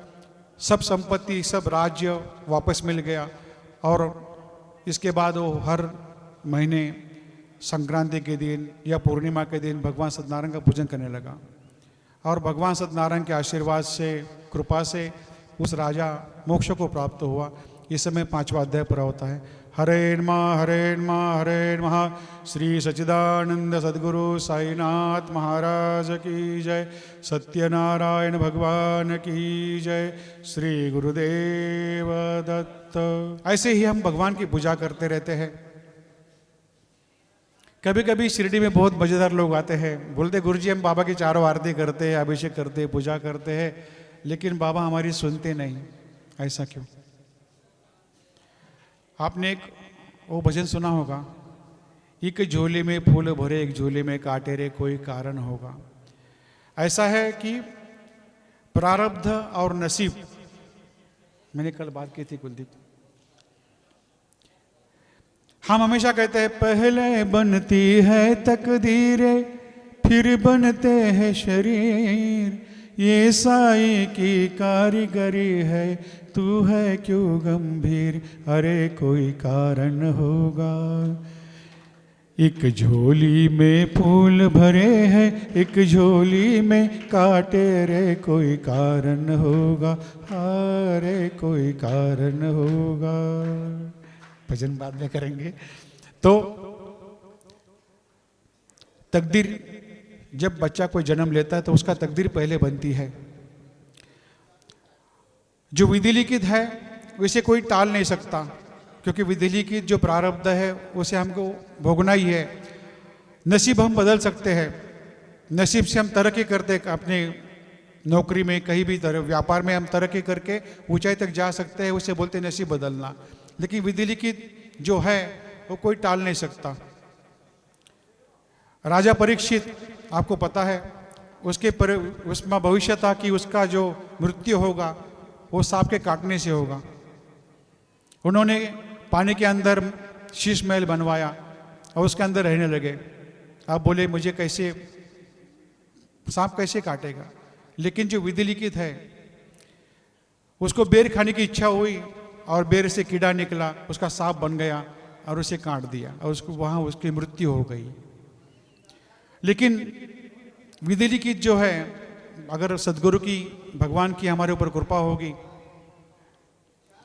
सब संपत्ति, सब राज्य वापस मिल गया और इसके बाद वो हर महीने संक्रांति के दिन या पूर्णिमा के दिन भगवान सत्यनारायण का पूजन करने लगा। और भगवान सत्यनारायण के आशीर्वाद से, कृपा से उस राजा मोक्ष को प्राप्त हुआ। इस समय 5वां अध्याय पूरा होता है। हरे नमः हरे नमः हरे नमः। श्री सच्चिदानंद सद्गुरु साईनाथ महाराज की जय। सत्यनारायण भगवान की जय। श्री गुरुदेव दत्त। ऐसे ही हम भगवान की पूजा करते रहते हैं। कभी कभी शिरडी में बहुत मजेदार लोग आते हैं, बोलते गुरुजी हम बाबा की चारों आरती करते हैं, अभिषेक करते हैं, पूजा करते हैं, लेकिन बाबा हमारी सुनते नहीं। ऐसा क्यों? आपने एक वो भजन सुना होगा, एक झोले में फूल भरे एक झोले में काटे रे कोई कारण होगा। ऐसा है कि प्रारब्ध और नसीब, मैंने कल बात की थी कुलदीप, हम हमेशा कहते हैं पहले बनती है तकदीरें फिर बनते हैं शरीर, ये साईं की कारीगरी है, तू है क्यों गंभीर, अरे कोई कारण होगा। एक झोली में फूल भरे हैं एक झोली में काटे रे कोई कारण होगा, अरे कोई कारण होगा। भजन बाद में करेंगे। तो तकदीर, जब बच्चा कोई जन्म लेता है तो उसका तकदीर पहले बनती है। जो विधि लिखित है उसे कोई टाल नहीं सकता, क्योंकि विधि लिखित जो प्रारब्ध है उसे हमको भोगना ही है। नसीब हम बदल सकते हैं, नसीब से हम तरक्की करते, अपने नौकरी में कहीं भी व्यापार में हम तरक्की करके ऊंचाई तक जा सकते हैं, उसे बोलते नसीब बदलना। लेकिन विधि लिखित जो है वो कोई टाल नहीं सकता। राजा परीक्षित, आपको पता है, उसमें भविष्य था कि उसका जो मृत्यु होगा वो सांप के काटने से होगा। उन्होंने पानी के अंदर शीश महल बनवाया और उसके अंदर रहने लगे। आप बोले मुझे कैसे, सांप कैसे काटेगा? लेकिन जो विधि लिखित है, उसको बेर खाने की इच्छा हुई और बेर से कीड़ा निकला, उसका सांप बन गया और उसे काट दिया और उसको वहां उसकी मृत्यु हो गई। लेकिन विधि लिखित जो है, अगर सदगुरु की, भगवान की हमारे ऊपर कृपा होगी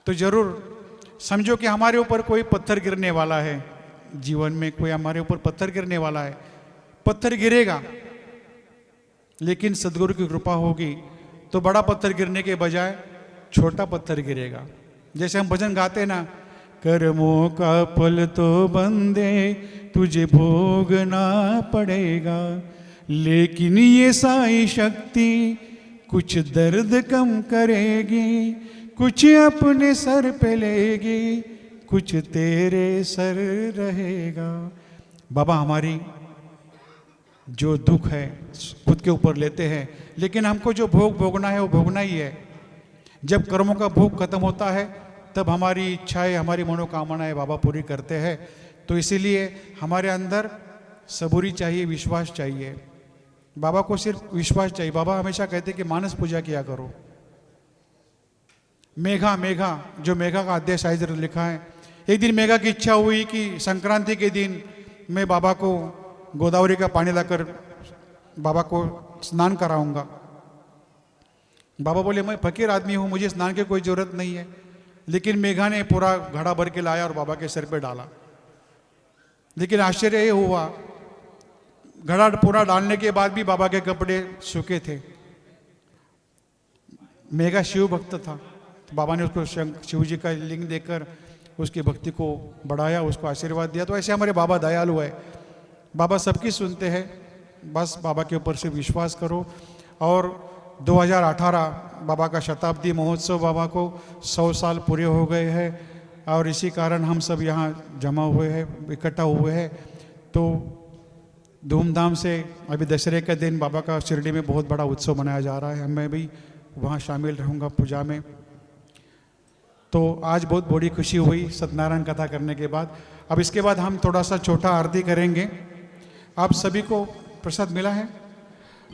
तो जरूर समझो कि हमारे ऊपर कोई पत्थर गिरने वाला है, जीवन में कोई हमारे ऊपर पत्थर गिरने वाला है, पत्थर गिरेगा, लेकिन सदगुरु की कृपा होगी तो बड़ा पत्थर गिरने के बजाय छोटा पत्थर गिरेगा। जैसे हम भजन गाते ना, कर्मों का फल तो बंदे तुझे भोगना पड़ेगा, लेकिन ये साई शक्ति कुछ दर्द कम करेगी, कुछ अपने सर पे लेगी, कुछ तेरे सर रहेगा। बाबा हमारी जो दुख है खुद के ऊपर लेते हैं, लेकिन हमको जो भोग भोगना है वो भोगना ही है। जब कर्मों का भोग खत्म होता है तब हमारी इच्छाएं, हमारी मनोकामनाएं बाबा पूरी करते हैं। तो इसीलिए हमारे अंदर सबूरी चाहिए, विश्वास चाहिए। बाबा को सिर्फ विश्वास चाहिए। बाबा हमेशा कहते कि मानस पूजा किया करो। मेघा, जो मेघा का अध्याय शायद लिखा है एक दिन मेघा की इच्छा हुई कि संक्रांति के दिन मैं बाबा को गोदावरी का पानी लाकर बाबा को स्नान कराऊंगा। बाबा बोले मैं फकीर आदमी हूँ, मुझे स्नान की कोई ज़रूरत नहीं है। लेकिन मेघा ने पूरा घड़ा भर के लाया और बाबा के सिर पे डाला। लेकिन आश्चर्य ये हुआ, घड़ा पूरा डालने के बाद भी बाबा के कपड़े सूखे थे। मेघा शिव भक्त था, तो बाबा ने उसको शिव जी का लिंग देकर उसकी भक्ति को बढ़ाया, उसको आशीर्वाद दिया। तो ऐसे हमारे बाबा दयालु है, बाबा सबकी सुनते हैं, बस बाबा के ऊपर से विश्वास करो। और 2018 बाबा का शताब्दी महोत्सव, बाबा को 100 साल पूरे हो गए हैं और इसी कारण हम सब यहाँ जमा हुए हैं, इकट्ठा हुए हैं। तो धूमधाम से अभी दशहरे के दिन बाबा का शिरडी में बहुत बड़ा उत्सव मनाया जा रहा है, मैं भी वहाँ शामिल रहूँगा पूजा में। तो आज बहुत बड़ी खुशी हुई सत्यनारायण कथा करने के बाद। अब इसके बाद हम थोड़ा सा छोटा आरती करेंगे। आप सभी को प्रसाद मिला है,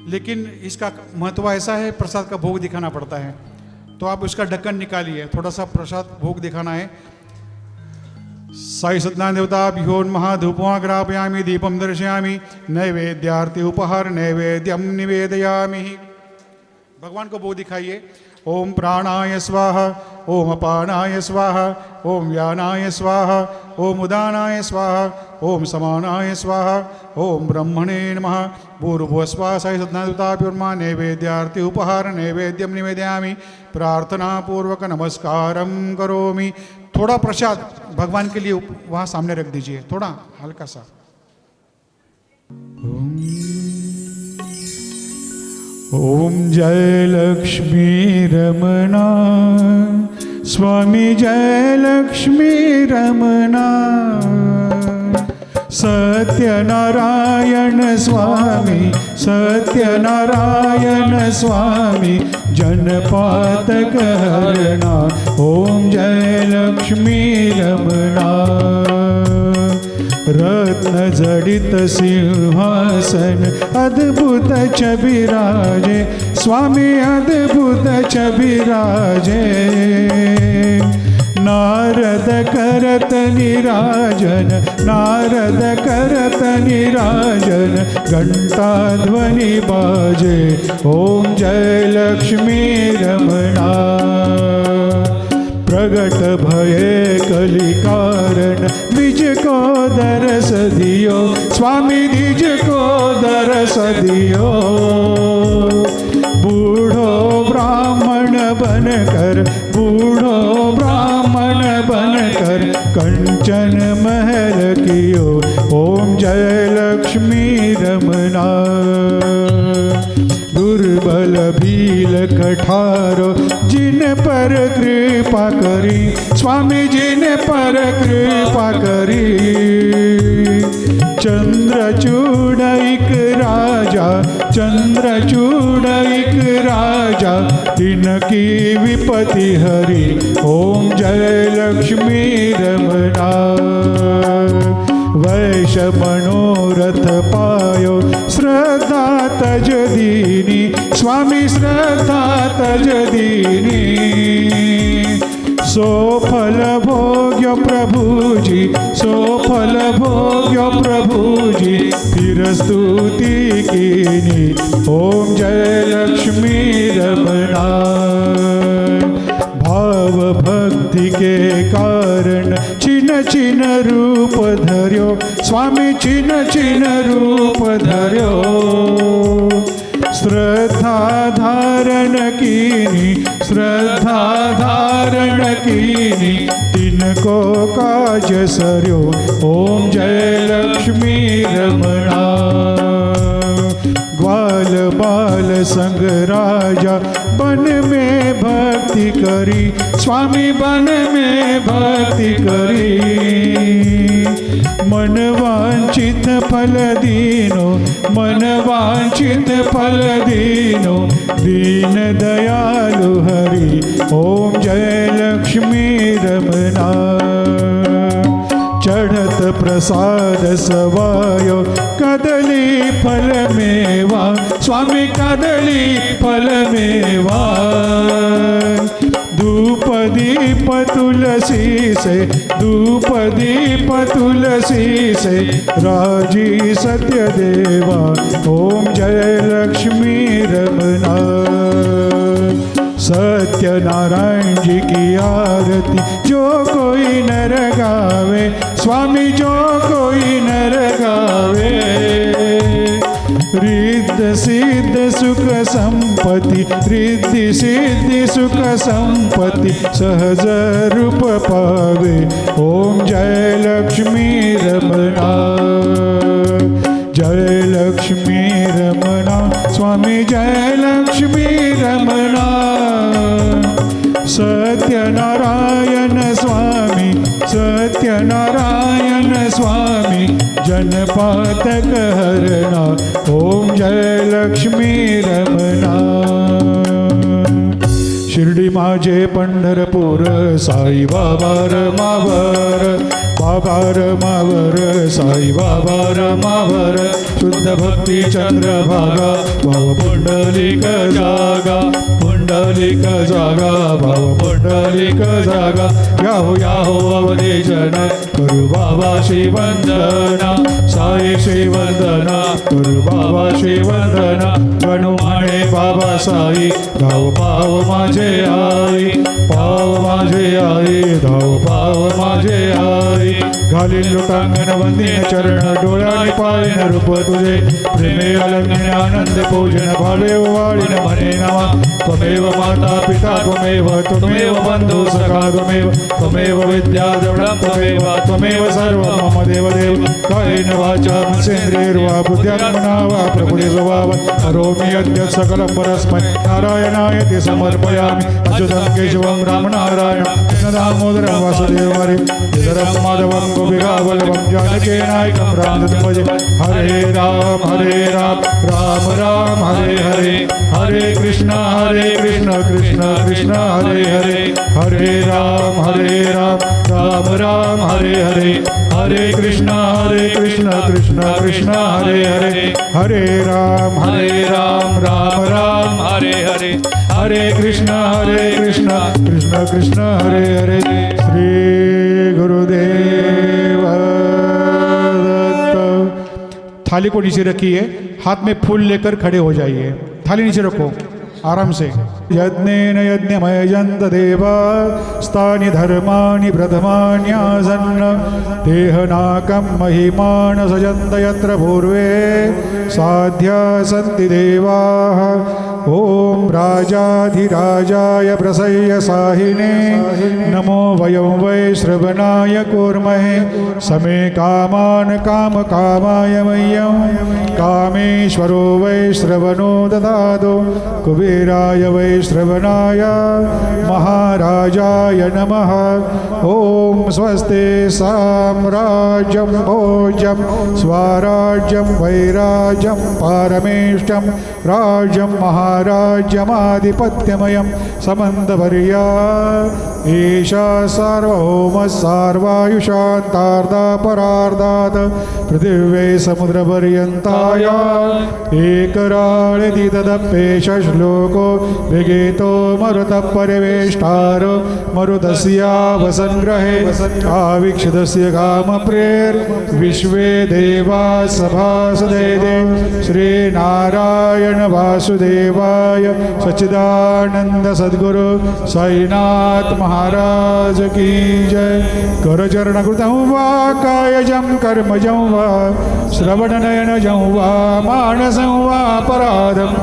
लेकिन इसका महत्व ऐसा है, प्रसाद का भोग दिखाना पड़ता है। तो आप उसका ढक्कन निकालिए, थोड़ा सा प्रसाद भोग दिखाना है। साई सत्यनारायण देवताभ्यो नमः। धूपं ग्रापयामि, दीपं दर्शयामि, नैवेद्यार्ति उपहार नैवेद्यम निवेदयामि। भगवान को भोग दिखाइए। ओम प्राणाय स्वाहा, ओम अपानाय स्वाहा, ओम व्यानाय स्वाहा, ओम उदानाय स्वाहा, ओम समानाय स्वाहा, ओम ब्रह्मणे नमः। पूर्वस्वा साई सत्यनारायण नैवेद्यार्ति उपहार नैवेद्यम निवेदयामि। प्रार्थना पूर्वक नमस्कारम करोमि। थोड़ा प्रसाद भगवान के लिए वहाँ सामने रख दीजिए, थोड़ा हल्का सा। ओम जय लक्ष्मी रमणा स्वामी, जय लक्ष्मी रमणा। सत्यनारायण स्वामी, सत्यनारायण स्वामी, जनपातक हरणा। ओम जय लक्ष्मी रमणा। रत्न जडित सिंहासन अद्भुत छबिराजे, स्वामी अद्भुत छबिराजे। नारद करत निराजन, नारद करत निराजन, घंटा ध्वनि बाजे। ओम जय लक्ष्मी रमणा। प्रगट भये कलि कारण, निज को दरस दियो, स्वामी निज को दरस दियो। बूढ़ो ब्राह्मण बनकर, बूढ़ो ब्राह्मण बनकर, कंचन महल कियो। ओम जय लक्ष्मी रमणा। दुर्बल भील कठारो, जिन पर कृपा करी, स्वामी जिन पर कृपा करी। चंद्रचूड़ एक राजा, चंद्रचूड़ एक राजा, तिनकी विपत्ति हरि। ओम जय लक्ष्मी रमणा। वैश मनोरथ पायो, श्रद्धा तज दीनी, स्वामी श्रद्धा तज दीनी। सो फल भोग्य प्रभुजी, सो फल भोग्य प्रभुजी, फिर स्तुति कीनी। ओम जय लक्ष्मी रमणा। भाव भक्ति के कारण चिन्ह चिन्ह रूप धर्यो, स्वामी चिन्ह चिन्ह रूप धर्यो। श्रद्धा धारण कीनी, श्रद्धा धारण कीनी, तिनको काज सर्यो। ओम जय लक्ष्मी रमणा। ग्वाल बाल संग राजा, बन में भक्ति करी, स्वामी बन में भक्ति करी। मन वांछित फल दीनो, मन वांछित फल दीनो, दीन दयालु हरि। ओम जय लक्ष्मी रमणा। चढ़त प्रसाद सवायो, कदली फल मेवा, स्वामी कदली फल मेवा। धूप दीप तुलसी से, धूप दीप तुलसी से, राजी सत्य देवा। ओम जय लक्ष्मी रमना। सत्यनारायण जी की आरती जो कोई नर गावे, स्वामी जो कोई नर गावे। रिद्ध सिद्ध सुख संपत्ति, रिद्धि सिद्धि सुख संपत्ति, सहज रूप पावे। ओम जय लक्ष्मी रमना। जय लक्ष्मी रमना, स्वामी जय लक्ष्मी रमना। सत्यनारायण स्वामी, सत्यनारायण स्वामी, जनपातक हरणा। ओम जय लक्ष्मी रमना। शिर्डी माझे पंढरपूर, साई बाबा रमावर, बाबा रमावर, साई बाबा रमावर। शुद्ध भक्ती चंद्रभागा, भाव पुंडलिक जागा, पुंडलिक जागा, भाव पुंडलिक जागा। याहो याहो अवधे जन, करू बाबा श्री वंदना, साई श्री वंदना, करू बाबा श्री वंदना। गणू म्हणे बाबा साई, धाव पाव माझे आई, पाव माझे आई, धाव पाव माझे आई। घालील लोटांगण वंदीन चरण, डोळ्याने पाळीन रूप तुझे। प्रेमे अलंघ्न आनंद पूजन, भावे वाळीन म्हणे नामा। त्वमेव माता पिता त्वमेव, त्वमेव बंधु सखा त्वमेव, त्वमेव विद्या द्रविडं त्वमेव, त्वमेव सर्वं मम देवदेव। कायेन वाचा मनसेन्द्रियैर्वा बुद्ध्यात्मना वा प्रभुते स्वभावात् करोमि यद्यत् सकलं परस्मै नारायणाय समर्पयामि। अच्युतं केशवं रामनारायणं कृष्ण दामोदरं वासुदेवं हरे माधवं गोपिकावल्लभं जानकीनायकं रामदूतं भजे। हरे राम राम राम हरे हरे, हरे कृष्ण कृष्ण कृष्ण हरे हरे। हरे राम राम राम हरे हरे, हरे कृष्ण कृष्ण कृष्ण हरे हरे। हरे राम राम राम हरे हरे, हरे कृष्ण कृष्ण कृष्ण हरे हरे। श्री गुरुदेव दत्त। थाली को नीचे रखिए, हाथ में फूल लेकर खड़े हो जाइए। थाली नीचे रखो आराम से। यज्ञेन यज्ञमयजन्त देवा, स्थानि धर्माणि प्रथमान्यासन्न। देहनाकं महिमान सजन्त यत्र पूर्वे, साध्या सन्ति देवाः। ओम राजाधिराजाय प्रसह्य साहिने, नमो वयं वै श्रवणाय कूर्महे। समे कामान् काम कामाय मह्यं, कामेश्वरो वै श्रवणो ददातु। कुबेराय वै श्रवणाय महाराजाय नमः। ओम स्वस्ति साम्राज्यं भोज्यं स्वराज्यं वैराज्यं पारमेष्टं राज्यं महाराज्यमाधिपत्यमयं समन्तवर्या। एषा सार्वभौमः सार्वायुषान्तार्धा परार्धात् पृथिव्यै समुद्रपर्यन्ताया। एकराळिति तदप्येष श्लोको विगीतो मरुतः परिवेष्टार। मरुतस्यावसंग्रहे आवीक्षितस्य कामप्रेर्विश्वे देवा सभासदेदे। श्रीनारायण वासुदेवाय सच्चिदानंद सद्गुरु साईनाथ महाराज की जय। करचरणकृतं वा कायजं कर्मजं वा श्रवणनयनजं वा मानसं वा पराधं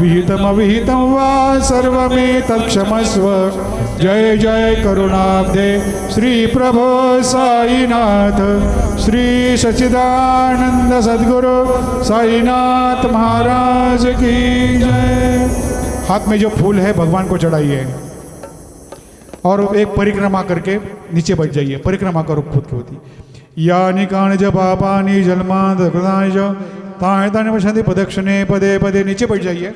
विहितमविहितं वा सर्वमेतत्क्षमस्व। जय जय करुणाब्धे श्री प्रभो साईनाथ, श्री सच्चिदानंद सद्गुरु साईनाथ महाराज की जय। हाथ में जो फूल है भगवान को चढ़ाइए और एक परिक्रमा करके नीचे बैठ जाइए। परिक्रमा करो खुद की होती। यानि कानि च पापानि जन्मांत कृतानि च तानि तानि पश्यन्ति प्रदक्षिणे पदे पदे। नीचे बैठ जाइए।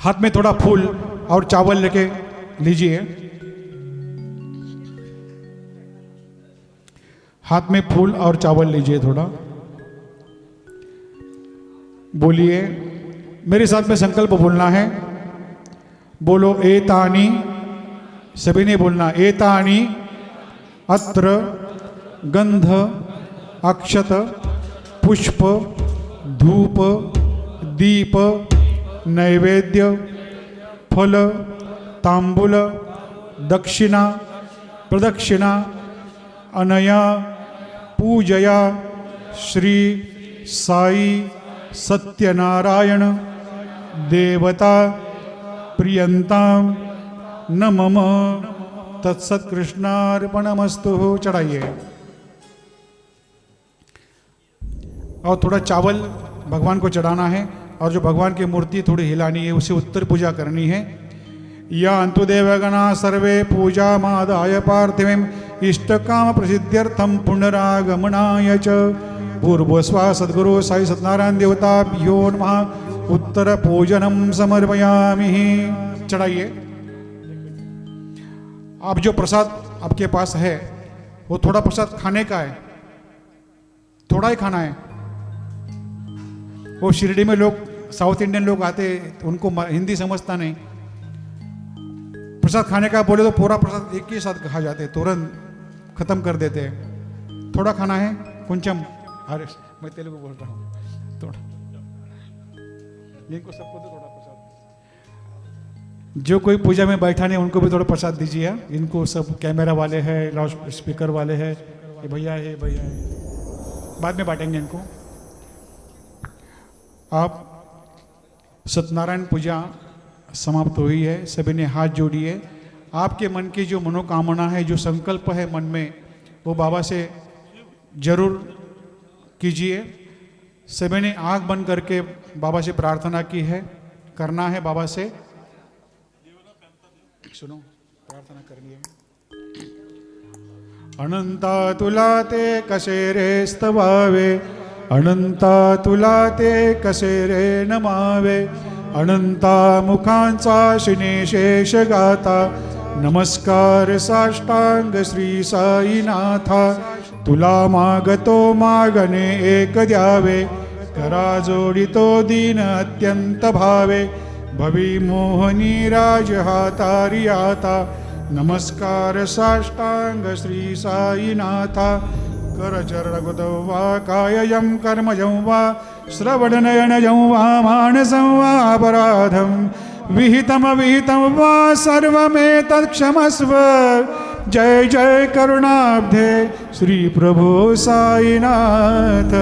हाथ में थोड़ा फूल और चावल लेके लीजिए। हाथ में फूल और चावल लीजिए थोड़ा। बोलिए, मेरे साथ में संकल्प बोलना है। बोलो एतानी, सभी ने बोलना एतानी अत्र गंध अक्षत पुष्प धूप दीप नैवेद्य फल तांबूल दक्षिणा प्रदक्षिणा अनया पूजया श्री साई सत्यनारायण देवता प्रियंताम न मम तत्सत कृष्णार्पणमस्तु। चढ़ाइए। और थोड़ा चावल भगवान को चढ़ाना है और जो भगवान की मूर्ति थोड़ी हिलानी है, उसे उत्तर पूजा करनी है। या अंतु देवगणा सर्वे पूजा मादाय पार्थिवीं इष्टकाम प्रसिद्ध्यर्थम पुनरागमनाय च पूर्वस्वा सद्गुरु साई सत्यनारायण देवताभ्यो नमः उत्तर पूजनम समर्पयामि। चढ़ाइए। अब जो प्रसाद आपके पास है वो थोड़ा प्रसाद खाने का है, थोड़ा ही खाना है। वो शिरडी में लोग साउथ इंडियन लोग आते, उनको हिंदी समझता नहीं। प्रसाद खाने का बोले तो पूरा प्रसाद एक ही साथ खा जाते, तुरंत खत्म कर देते हैं। थोड़ा खाना है कुंचम। अरे मैं तेलुगु बोल रहा हूँ। थोड़ा इनको सबको तो थोड़ा प्रसाद। जो कोई पूजा में बैठा नहीं उनको भी थोड़ा प्रसाद दीजिए। इनको सब कैमरा वाले हैं, लाउड स्पीकर वाले हैं, ये भैया है भैया है, बाद में बांटेंगे इनको। आप सत्यनारायण पूजा समाप्त हुई है, सभी ने हाथ जोड़िए। आपके मन की जो मनोकामना है, जो संकल्प है मन में, वो बाबा से जरूर कीजिए। सभी ने आंख बंद करके बाबा से प्रार्थना की है, करना है बाबा से। सुनो, प्रार्थना करनी है। अनंता तुला ते कसे रे स्तवावे, अनंता तुला ते कसे रे नमावे, अनंता मुखांचा शिनेशेष गाता, नमस्कार साष्टांग श्री साईनाथा, तुला मागतो मागणे एक द्यावे, करा जोडितो दीन अत्यंत भावे, भवी मोहनी राज हातारी आता, नमस्कार साष्टांग श्री साईनाथा, कर चरणगुदौ वा काययं कर्मजं वा श्रवणनयनजं वा मानसं वा अपराधं विहितं वा सर्वमेतत्क्षमस्व। जय जय करुणाब्धे श्री प्रभु साईनाथ।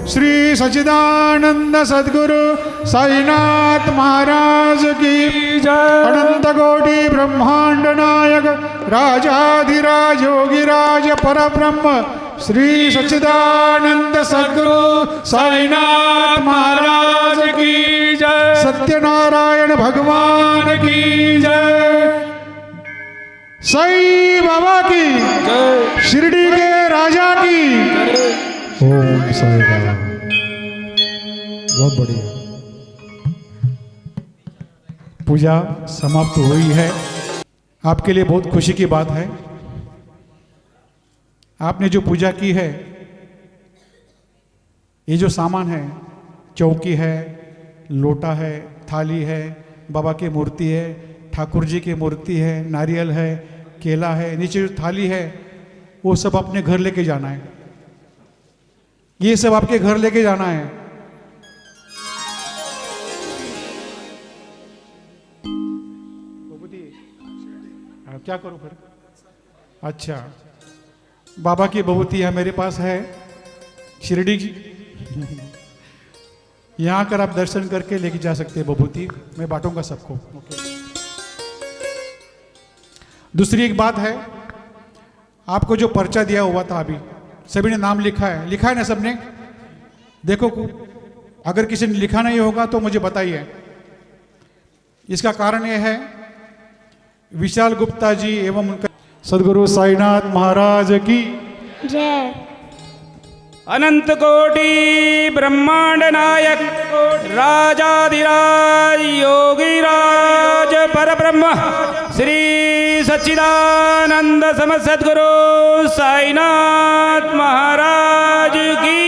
श्री सच्चिदानंद सद्गुरु साईनाथ महाराज की जय। अनंत कोटि ब्रह्मांड नायक राजाधिराज योगिराज परब्रह्म श्री सच्चिदानंद सद्गुरु साईनाथ महाराज की जय। सत्यनारायण भगवान की जय। साई बाबा की जय। शिरडी के राजा की ओम साई बाबा। बहुत बढ़िया। पूजा समाप्त हुई है। आपके लिए बहुत खुशी की बात है, आपने जो पूजा की है, ये जो सामान है, चौकी है, लोटा है, थाली है, बाबा की मूर्ति है, ठाकुर जी की मूर्ति है, नारियल है, केला है, नीचे जो थाली है वो सब अपने घर लेके जाना है। ये सब आपके घर लेके जाना है। क्या करूं फिर? अच्छा, बाबा की बबूती है मेरे पास है, शिरडी की। यहाँ आकर आप दर्शन करके लेके जा सकते हैं बबूती, मैं बांटूंगा सबको। दूसरी एक बात है, आपको जो पर्चा दिया हुआ था अभी, सभी ने नाम लिखा है ना सबने? देखो, अगर किसी ने लिखा नहीं होगा तो मुझे बताइए। इसका कारण यह है, विशाल गुप्ता जी एवं उनका सद्गुरु साईनाथ महाराज की जय। अनंत कोटि ब्रह्मांड नायक राजाधिराज योगीराज परब्रह्म श्री सच्चिदानंद समस्त सद्गुरु साईनाथ महाराज की।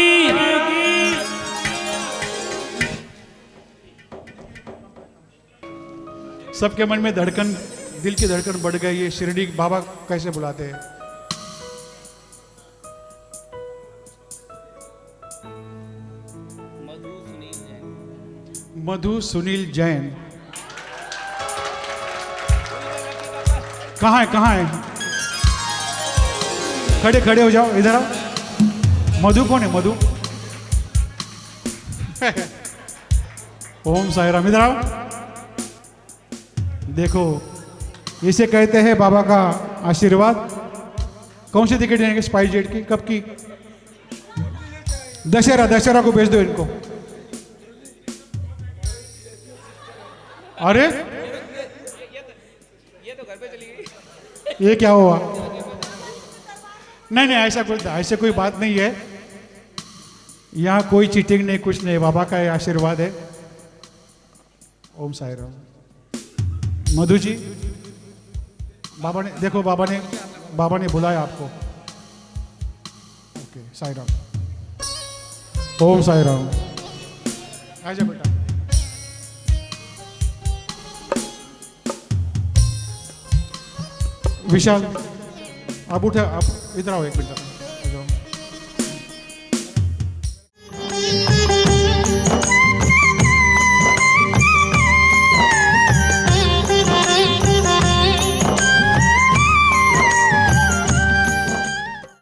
सबके मन में धड़कन, दिल की धड़कन बढ़ गई है। शिरडी बाबा कैसे बुलाते हैं। मधु सुनील जैन कहाँ है, कहाँ है? खड़े खड़े हो जाओ, इधर आओ। मधु कौन है? मधु ओम साई राम, इधर आओ। देखो, इसे कहते हैं बाबा का आशीर्वाद। कौन सी टिकट लेंगे स्पाइस जेट की? कब की? दशहरा, दशहरा को भेज दो इनको। अरे ये तो घर पे चली गई। ये क्या हुआ? नहीं नहीं, ऐसे कोई बात नहीं है। यहाँ कोई चीटिंग नहीं, कुछ नहीं। बाबा का ये आशीर्वाद है। ओम साई राम। मधु जी, बाबा ने, देखो बाबा ने बुलाया आपको। ओके, साई राम। ओम साई राम। आजा बेटा। विशाल, आप उठे, आप इधर आओ एक मिनट।